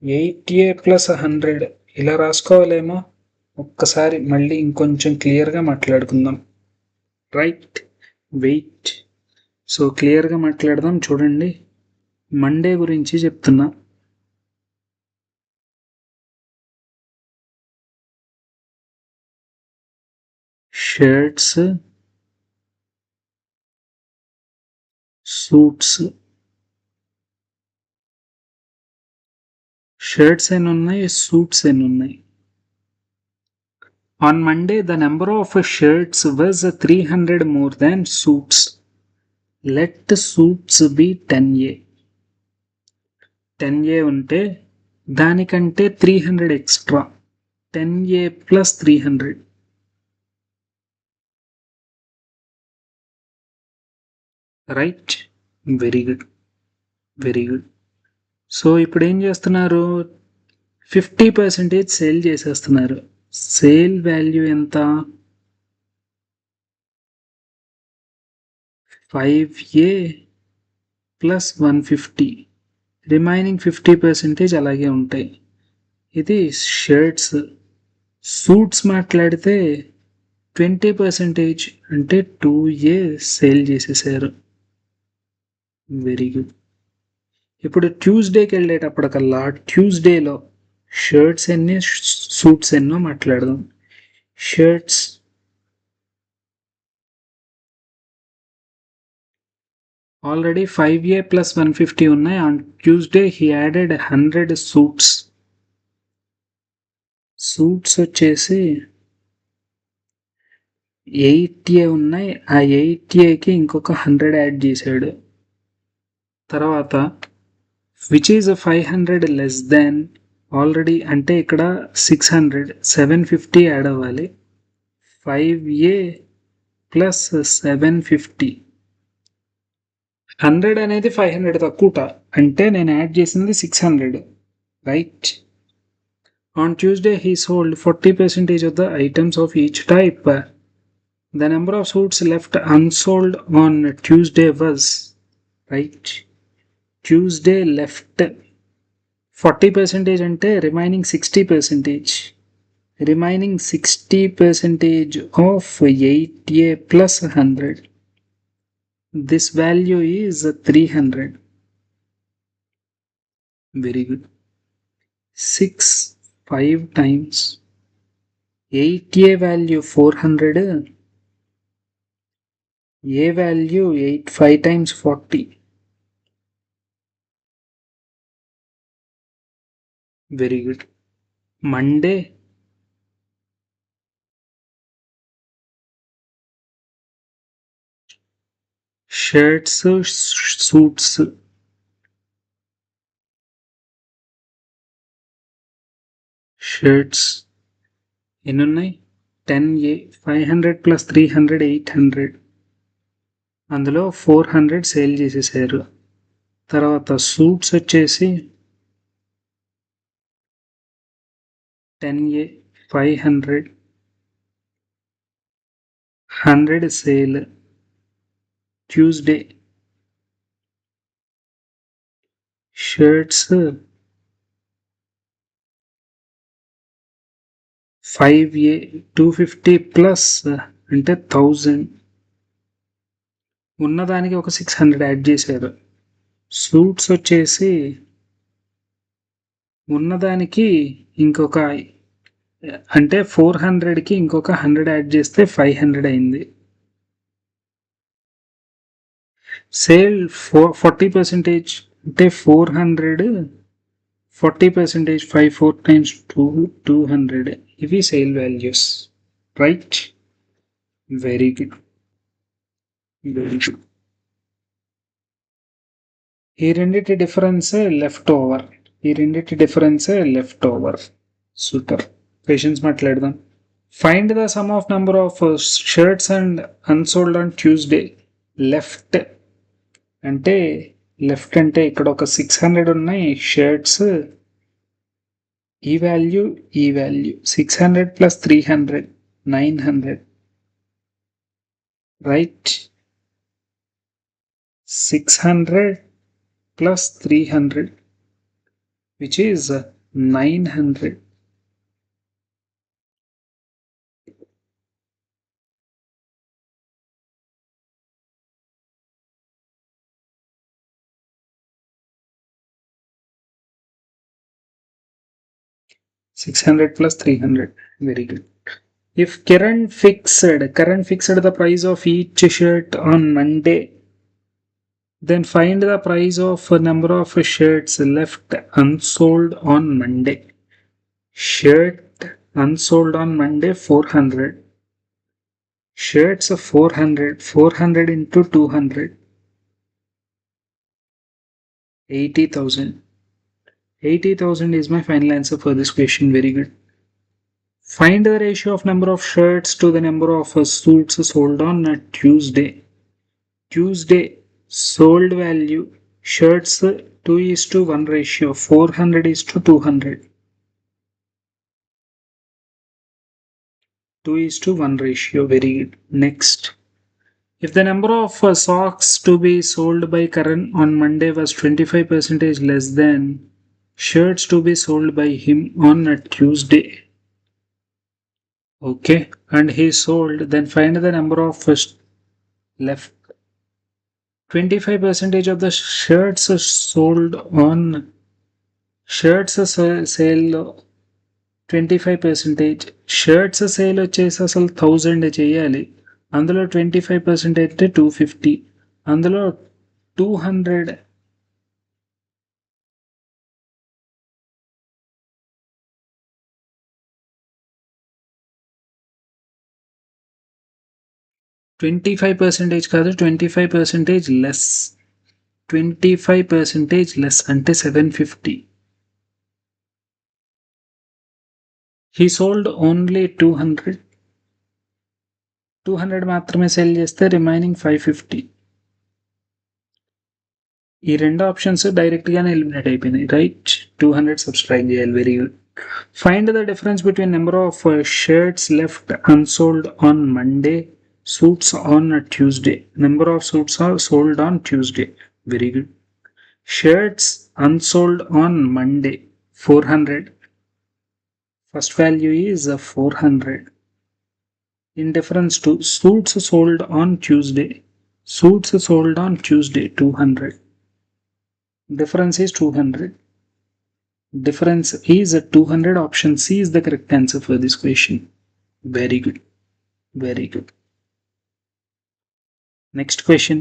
8A plus 100 ఇలా రాసుకోవాలేమో. ఒక్కసారి మళ్ళీ ఇంకొంచెం క్లియర్గా మాట్లాడుకుందాం. రైట్. వెయిట్. సో క్లియర్గా మాట్లాడదాం. చూడండి, మండే గురించి చెప్తున్నా. Shirts suits. షర్ట్స్ ఎన్ని ఉన్నాయి, సూట్స్ ఎన్ని ఉన్నాయి? On Monday, the number of shirts was 300 more than suits. Let suits be 10A. 10A ఉంటే దానికంటే 300 extra. 10A plus 300. Right. Very good, very good. So ఇప్పుడు ఏం చేస్తున్నారు? 50% సేల్ చేసేస్తున్నారు. సేల్ వాల్యూ ఎంత? 5A plus 150. రిమైనింగ్ 50% అలాగే ఉంటాయి. ఇది షర్ట్స్. సూట్స్ మాట్లాడితే 20% అంటే 2A సేల్ చేసేసారు. Very good. ఇప్పుడు ట్యూస్డేకి వెళ్ళేటప్పటికల్లా ట్యూస్డేలో షర్ట్స్ ఎన్ని, సూట్స్ ఎన్నో మాట్లాడదాం. shirts already 5A plus 150 ఉన్నాయి. On Tuesday he added 100 suits వచ్చేసి 8A ఉన్నాయి. ఆ 8Aకి ఇంకొక 100 యాడ్ చేశాడు. తర్వాత which is 500 less than already అంటే ఇక్కడ 600 750 యాడ్ అవ్వాలి. 5A ప్లస్ 750 100 అనేది 500 తక్కువట అంటే నేను యాడ్ చేసింది 600 right. On Tuesday he sold 40% of the items of each type. The number of suits left unsold on Tuesday was right. Tuesday left 40% అంటే remaining 60%. Remaining 60% of 8A plus 100. This value is 300. Very good. 6 5 times 8A value 400. A value 8 5 times 40. Very good. Monday shirts suits shirts ఎన్ని ఉన్నాయి 10A 500 plus 300 800 అందులో 400 sale చేసేసారు. తర్వాత suits వచ్చేసి 10A 500 100 sale. Tuesday shirts 5A 250 plus అంటే 1000 ఉన్నదానికి ఒక 600 add చేశారు. సూట్స్ వచ్చేసి ఉన్నదానికి ఇంకొక అంటే 400కి ఇంకొక 100 యాడ్ చేస్తే 500 అయింది. సేల్ 40% అంటే 400 40% 5 4 times 2 200 ఇవి sale values right. Very good very good. ఈ రెండిటి difference left over super. Questions మాట్లాడదాం. Find the sum of number of shirts and unsold on Tuesday. Left అంటే ఇక్కడ ఒక 600 ఉన్నాయి షర్ట్స్. ఈ value 600 plus 300 900 right. 600 plus 300 which is 900. $600 plus 300. Very good. If Kiran fixed the price of each shirt on Monday, then find the price of a number of shirts left unsold on Monday. Shirt unsold on Monday 400. Shirts 400 into 200 80,000. 80,000 is my final answer for this question. Very good. Find the ratio of number of shirts to the number of suits sold on Tuesday. Tuesday sold value shirts 2:1 ratio 400:200. 2:1 ratio. Very good. Next. If the number of socks to be sold by Karan on Monday was 25% less than shirts to be sold by him on a Tuesday. Okay, and he sold, then find the number of left. 25% of the shirts sold on sale 25%. Shirts sale వచ్చేసి అసలు 1000 చేయాలి, అందులో 25% అయితే 250, అందులో 200 25% కాదు, 25% less, 25% less అంటే 750. He sold only 200 మాత్రమే cell చేస్తే రిమైనింగ్ 550. ఈ రెండు ఆప్షన్స్ డైరెక్ట్ గానే ఎలిమినేట్ అయిపోయినాయి, రైట్? 200 సబ్స్క్రైబ్ చేయాలి, very good. Find the difference between number of shirts left unsold on Monday, suits on a Tuesday. Number of suits are sold on Tuesday. Very good. Shirts unsold on Monday 400. First value is 400. In difference to suits sold on Tuesday. Suits sold on Tuesday 200. Difference is 200. Difference is 200. Option C is the correct answer for this question. Very good. Very good. Next question.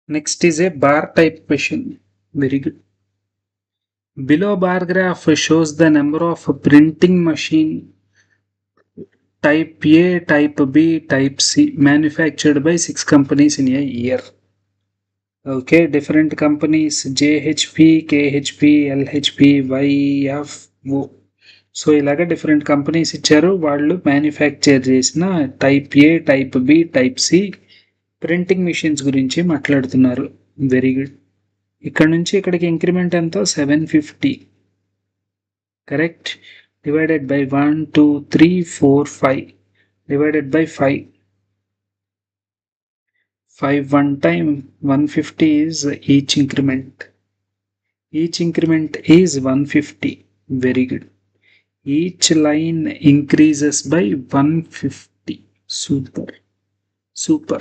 Next is a bar type question. Very good. Below bar graph shows the number of printing machine type A, type B, type C manufactured by 6 companies in a year. Okay, different companies JHP, KHP, LHP, YFO. So ఇలాగ different companies ఇచ్చారు, వాళ్ళు manufacture చేసిన type A, type B, type C printing machines గురించి మాట్లాడుతున్నారు. Very good. ఇక్కడ నుంచి ఇక్కడికి increment ఎంతో 750, correct. Divided by 1 2 3 4 5 divided by 5 1 time 150 is each increment. Each increment is 150. Very good. Each line increases by 150. Super. Super.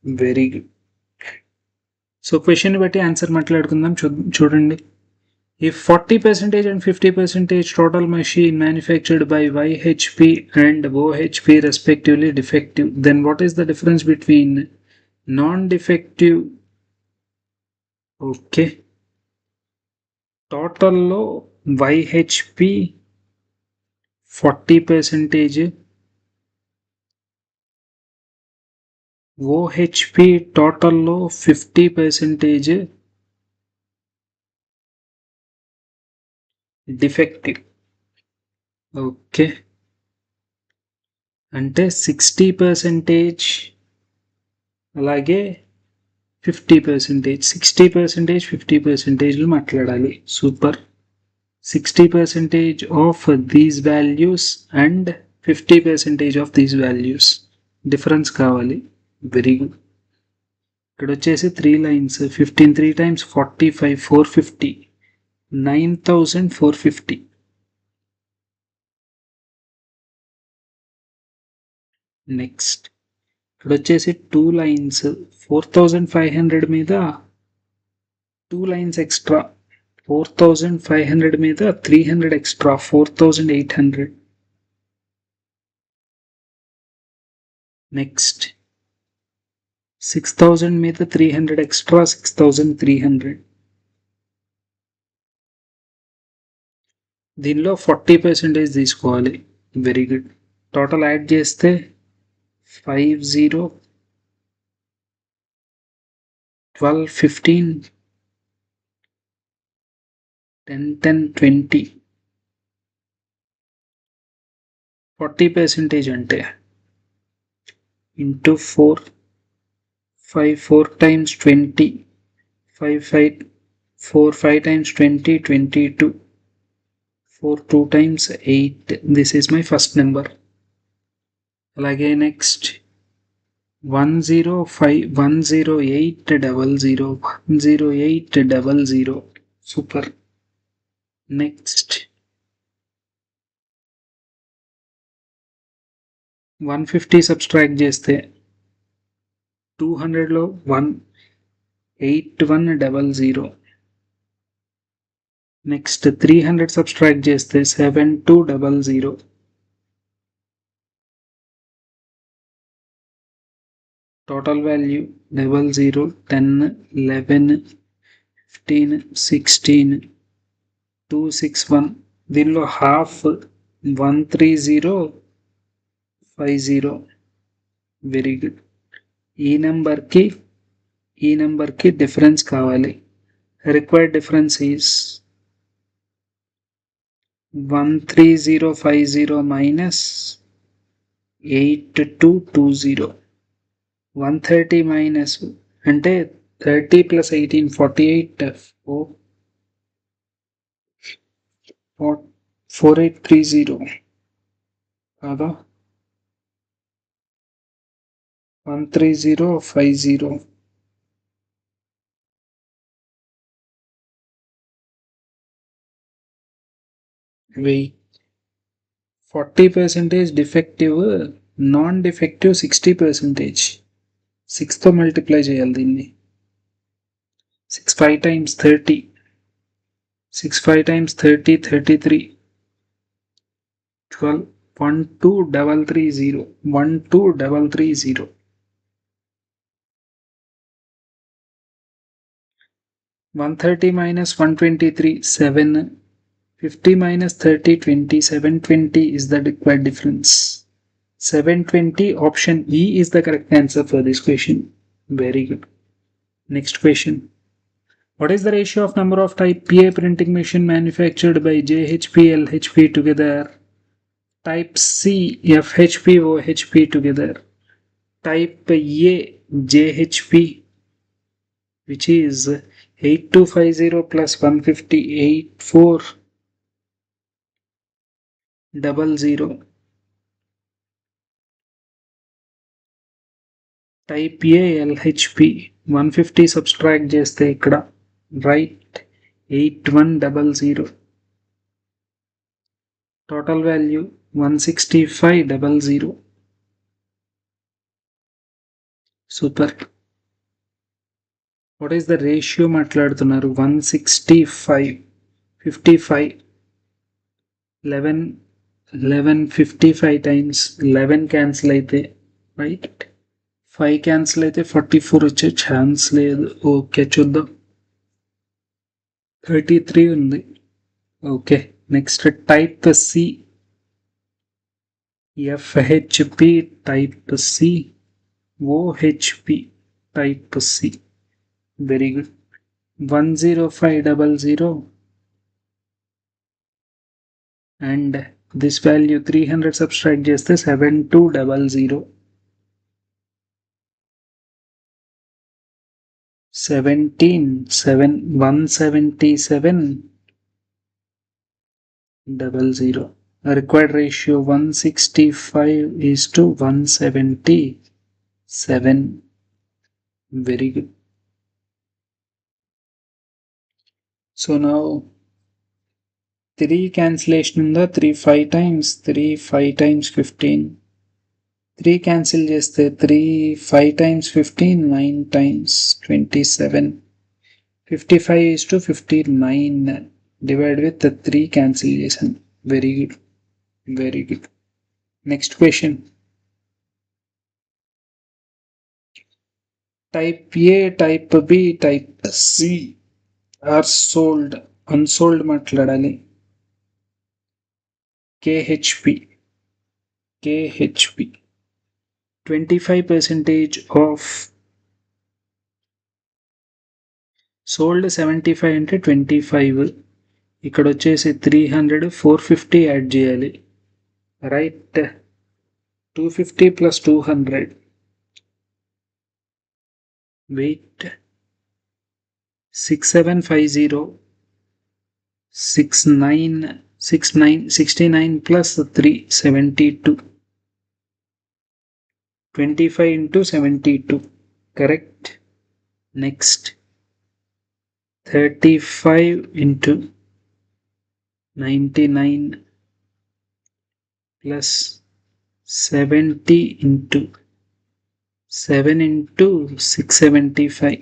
Very good. So question బట్టి answer మాట్లాడుకుందాం, చూడండి. If 40% and 50% total machine manufactured by YHP and OHP respectively defective, then what is the difference between non-defective? Okay. Total లో YHP 40%, OHP total లో 50% defective. Okay, అంటే 60% అలాగే 50%, 60% 50% మాట్లాడాలి. Super. 60% of these values and 50% of these values difference కావాలి. Very good. ఇక్కడ వచ్చేసి 3 lines, 15 3 times 45 450, 9450. Next ఇక్కడ వచ్చేసి 2 లైన్స్, 4500 మీద 2 లైన్స్ ఎక్స్ట్రా, 4500 మీద 300 ఎక్స్ట్రా, 4800. నెక్స్ట్ 6000 మీద 300 ఎక్స్ట్రా, 6300. దీనిలో 40% తీసుకోవాలి. Very good. టోటల్ యాడ్ చేస్తే 50 12 15 10 10 20. 40% అంటే into 4 5 4 times 20, 5 5 4 5 times 20 22, 4 2 times 8. This is my first number. అలాగే నెక్స్ట్ 105 10800 10800. సూపర్. నెక్స్ట్ 150 సబ్స్ట్రాక్ట్ చేస్తే 200లో 18100. నెక్స్ట్ 300 సబ్ట్రాక్ట్ చేస్తే 7200. Total value 00, 10, 11, 15, 16, 261. దీనిలో హాఫ్ 13050. Very good. ఈ నెంబర్కి డిఫరెన్స్ కావాలి. Required difference is 13050 minus 8220. 130 minus అంటే 30 ప్లస్ 18 48, 4830 కాదా? 13050. Wait 40% defective, non defective 60%. 6తో మల్టిప్లై చేయాలి దీన్ని. 6 5 times 30, 6 5 times 30, 33, 12, 12330, 12330. 130 minus 123, 7. 50 minus 30, 20. 720 is the required difference. 720, option E is the correct answer for this question. Very good. Next question. What is the ratio of number of type PA printing machine manufactured by JHP, LHP together? Type C, FHP, OHP together. Type A, JHP, which is 8250 plus 150, 8400. Type A, LHP. 150 subtract చేస్తే ఇక్కడ right 8100. Total value 16500. Super. What is the ratio మాట్లాడుతున్నారు? 165, 55, 11 55 times 11 cancel అయితే right, 5 cancel అయితే 44 వచ్చే chance లేదు. Okay చూద్దాం. 33 ఉంది. Okay next type C, FHP type C, OHP type C. Very good. 10500 and this value 300 subtract చేస్తే 7200. 17700. Required ratio 165:177. Very good. So now 3 cancellation ఉందా? 3 5 times 3 5 times 15. 3 cancel చేస్తే 3 5 times 15, 9 times 27. 55:59. Divide with the 3 cancellation. Very good. Very good. Next question. Type A, type B, type C are sold. Unsold మాట్లాడాలి. KHP 25% of sold 75 అంటే 25. ఇక్కడ వచ్చేసి 300, 450 add చేయాలి right. 250 plus 200. Wait 6750, 69 plus 3 72. 25 into 72. Correct. Next 35 into 99 plus 70 into 7 into 675.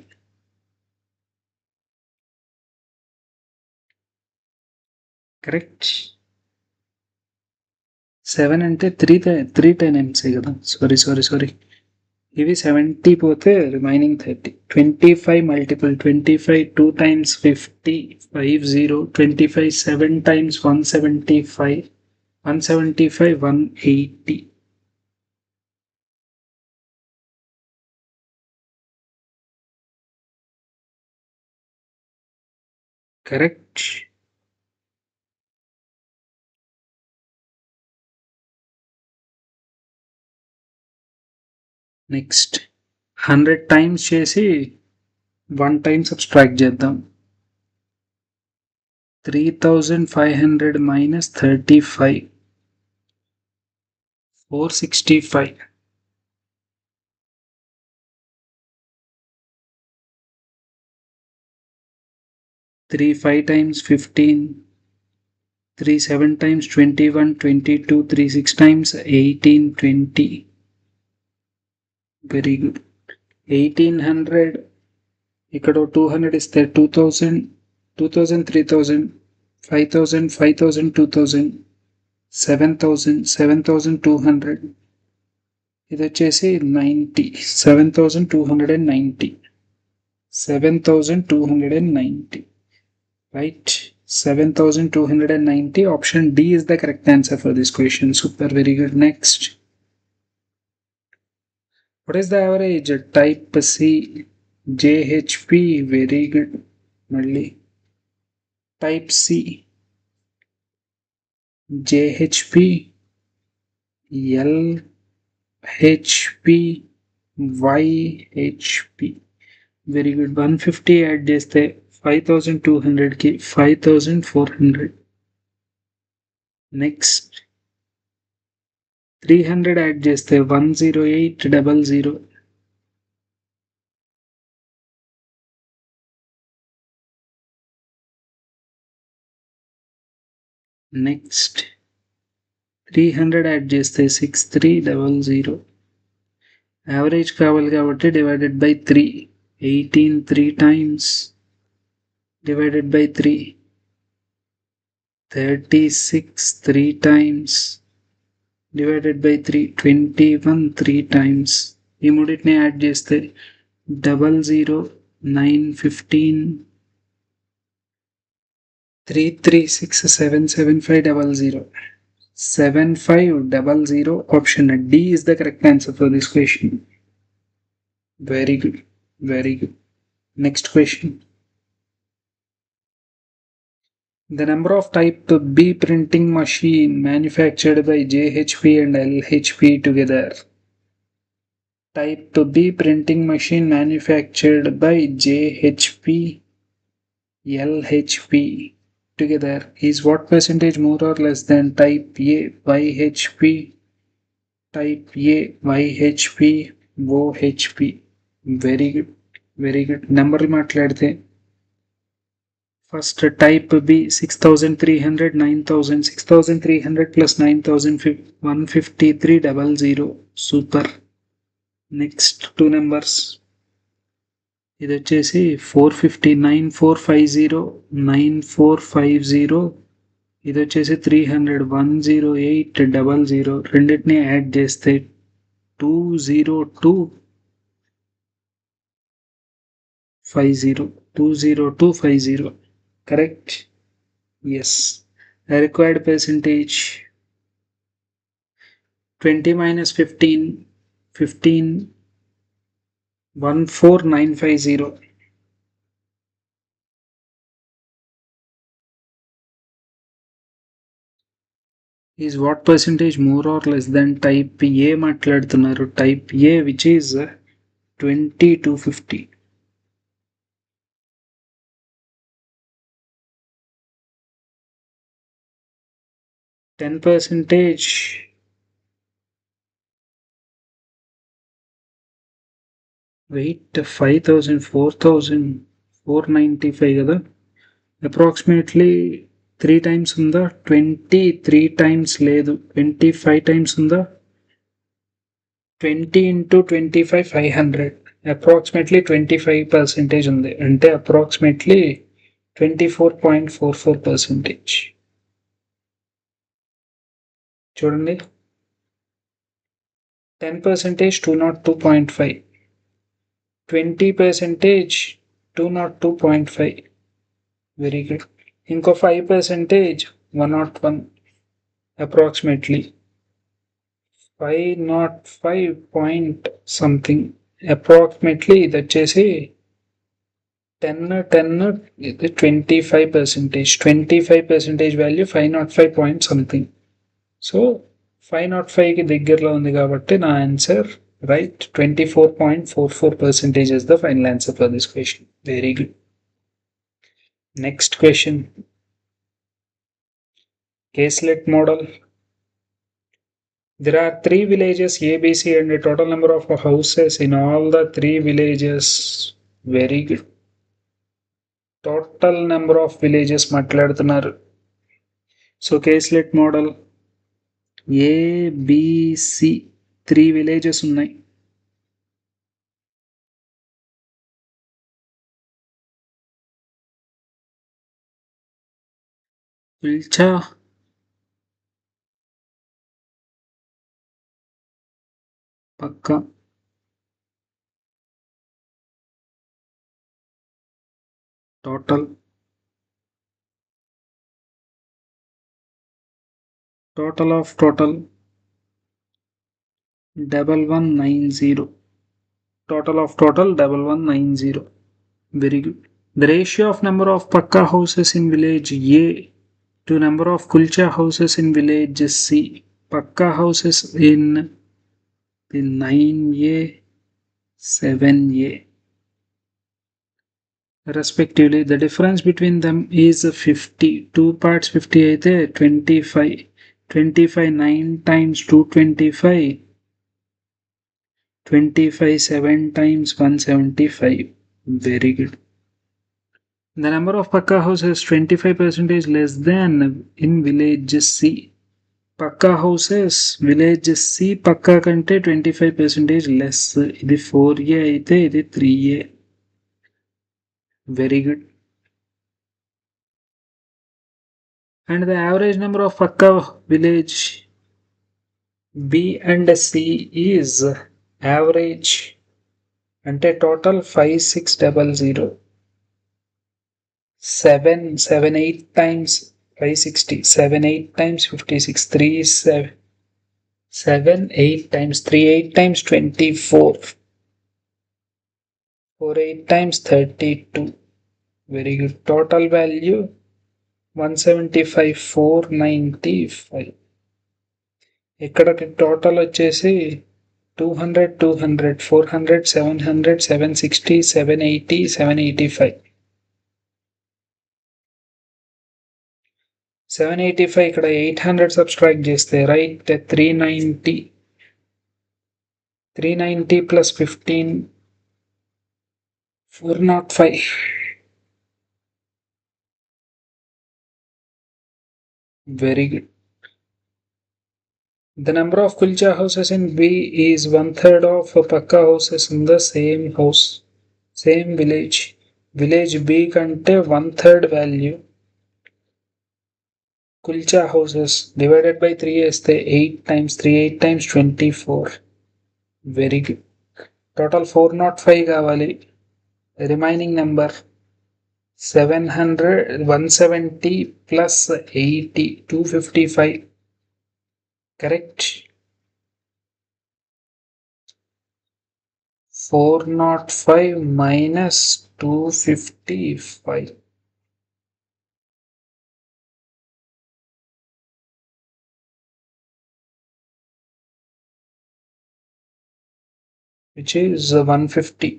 Correct. 7 అంటే 3 times కదా. Sorry. ఇవి 70 పోతే remaining 30. 25 multiple 25 2 times 50 50 25 7 times 175 175 180. Correct. Next 100 times చేసి 1 టైం సబ్ట్రాక్ట్ చేద్దాం. 3500 minus 35 465. 3 5 times 15, 3 7 times 21 22, 3 6 times 18 20. Very good. 1800 ఇక్కడ 200 ఇస్తే 2000 2000 3000 5000 5000 2000 7000 7200. ఇది వచ్చేసి 90 7290 7290. Right, 7290. Option D is the correct answer for this question. Super, very good. Next, what is the average? Type C, JHP. Very good. Malli. Type C, JHP, LHP, YHP. Very good. 150 add చేస్తే 5200 కి 5400. Next 300 add చేస్తే 10800. Next 300 add చేస్తే 6300. Average కావాలి కాబట్టి divided by 3. 18 3 times divided by 3. 36 3 times divided by 3. 21 3 times. ఈ మూడింటిని add చేస్తే 00 9 15 336 77500. 7500. Option D is the correct answer for this question. Very good. Very good. Next question. The number of type B printing machine manufactured by JHP and LHP together. Type B printing machine manufactured by JHP, LHP together is what percentage more or less than type A YHP, type A YHP, OHP. Very good. Very good. Number మాట్లాడితే first type B 6300 9000. 6300 plus 9000 15300. Super. Next 2 numbers. ఇది వచ్చేసి 450 9450 9450. ఇది వచ్చేసి 300 10800. రెండింటిని add చేస్తే 20250. Correct? Yes. The required percentage 20 minus 15 14950. Is what percentage more or less than type A మాట్లాడుతున్నారు. Type A which is 2250. 10%. Wait, 5000 4000 495 కదా. Approximately 3 times ఉందా? 23 times లేదు. 25 times ఉందా? 20 into 25 500. అప్రాక్సిమేట్లీ 25% ఉంది. అంటే అప్రాక్సిమేట్లీ 24.44%. చూడండి 10% 202.5, 20% 202.5. Very good. ఇంకో 5% 101 approximately 505 పాయింట్ సంథింగ్ అప్రాక్సిమేట్లీ. ఇది వచ్చేసి 10 ఇది 25% వాల్యూ 505 పాయింట్ సంథింగ్. సో 505కి దగ్గరలో ఉంది కాబట్టి నా answer right. 24.44% is the final answer for this question. Very good. Next question. Caselet model. There are 3 villages A, B, C and a total number of houses in all the 3 villages. Very good. Total number of villages మాట్లాడుతున్నారు. So caselet model A, B, C 3 villages ఉన్నాయి. Kulcha, Pakka, total of total 1190. Total of total 1190. Very good. The ratio of number of Pakka houses in village A to number of Kulcha houses in village C. Pakka houses in the 9A, 7A respectively. The difference between them is 50. 2 parts 50 అయితే 25. 25 9 times 225. 25 7 times 175. Very good. The number of Pakka houses 25% less than in village C. Pakka houses village C Pakka కంటే 25% less. ఇది 4A అయితే ఇది 3A. Very good. And the average number of Pakka village B and C is average అంటే total 5600. 7 8 times 560. 7 8 times 56. 3 7 8 times 3 8 times 24. 4 8 times 32. Very good. Total value 175 495. ఇక్కడకి total వచ్చేసి 200 200 400 700 760 780 785. 785 ఇక్కడ 800 subtract చేస్తే right 390 plus 15 405. Very good. The number of Kulcha houses in B is 1/3 of Pakka houses in the same house, same village. Village B కంటే 1/3 value Kulcha houses divided by 3 వేస్తే 8 times 3 8 times 24. Very good. Total 405 కావాలి. Remaining number 170 plus 80 255. Correct. 405 minus 255. Which is 150.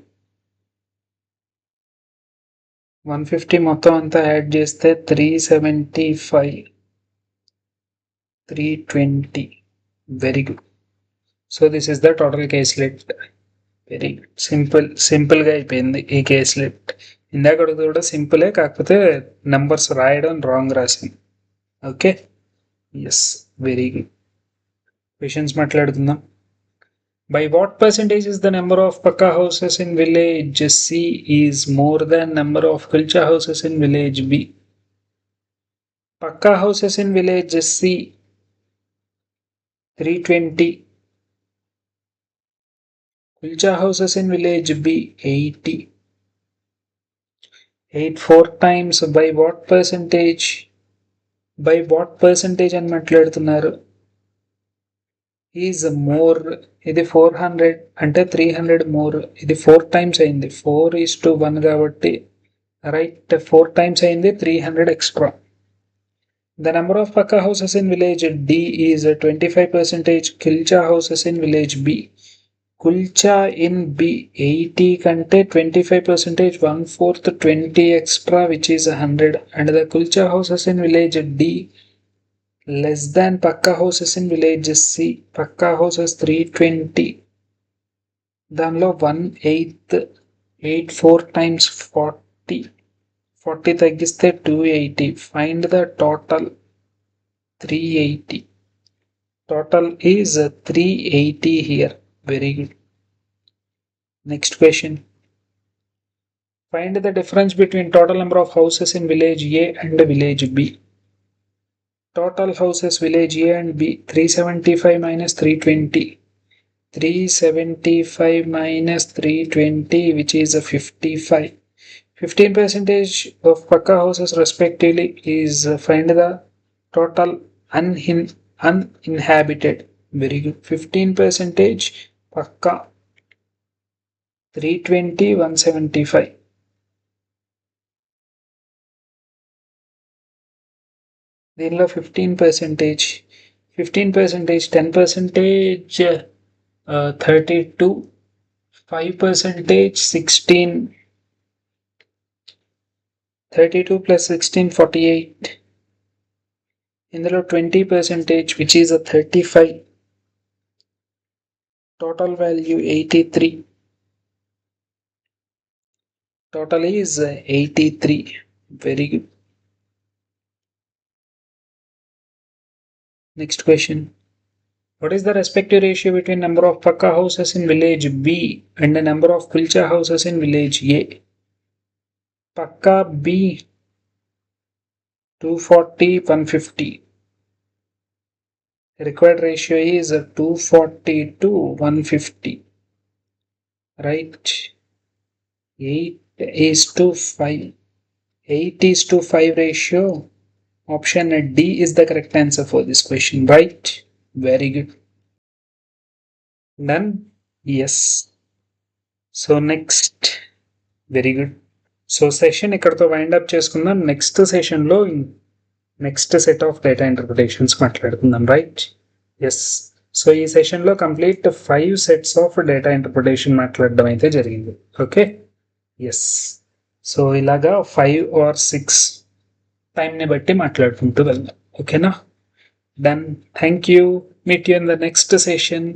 150 మొత్తం అంతా add చేస్తే 375 320. Very good. So this is the total caselet. Very good. Simple గా అయిపోయింది ఈ caselet. ఇందాక కూడా సింపులే, కాకపోతే నంబర్స్ రాయడం రాంగ్ రాసింది. Okay, yes, very good. Questions మాట్లాడుకుందాం. By what percentage is the number of Pakka houses in village C is more than number of Kulcha houses in village B? Pakka houses in village C 320. Kulcha houses in village B, 80. 8 4 times by what percentage? By what percentage అని మాట్లాడుతున్నారు? Is more. ఇది 400 అంటే 300 more. ఇది 4 times అయింది. 4:1 కాబట్టి right 4 times అయింది. 300 extra. The number of Pakka houses in village D is 25%. Kulcha houses in village B. Kulcha in B 80 కంటే 25%, 1/4 20 extra, which is 100. And the Kulcha houses in village D less than Pakka houses in village C. Pakka houses 320. దానిలో 1/8, 8 4 times 40. 40 తగ్గిస్తే 280. Find the total. 380. Total is 380 here. Very good. Next question. Find the difference between total number of houses in village A and village B. Total houses village A and B, 375 minus 320. 375 minus 320, which is a 55. 15% of Pakka houses respectively is find the total uninhabited. Very good. 15% Pakka. 320, 175. దీనిలో 15%, 10%, 32, 5%, 16. 32 plus 16, 48. ఇందులో 20%, which is a 35. Total value 83. Total is 83. Very good. Next question. What is the respective ratio between number of Pakka houses in village B and the number of Kulcha houses in village A? Pakka B 240, 150. Required ratio is 240 to 150. Right? 8:5. 8:5 ratio. Option D is the correct answer for this question. Right? Very good. Done? Yes. So next. Very good. So session ఇక్కడతో wind up చేసుకుందాం. Next సెషన్లో next set of data interpretations మాట్లాడుకుందాం. Right? Yes. So ఈ సెషన్లో complete 5 sets of data interpretation మాట్లాడడం అయితే జరిగింది. Okay. Yes. So ఇలాగా 5 or 6 టైంని బట్టి మాట్లాడుకుంటూ వెళ్దాం. ఓకేనా? Done. Thank you. Meet you in the next session.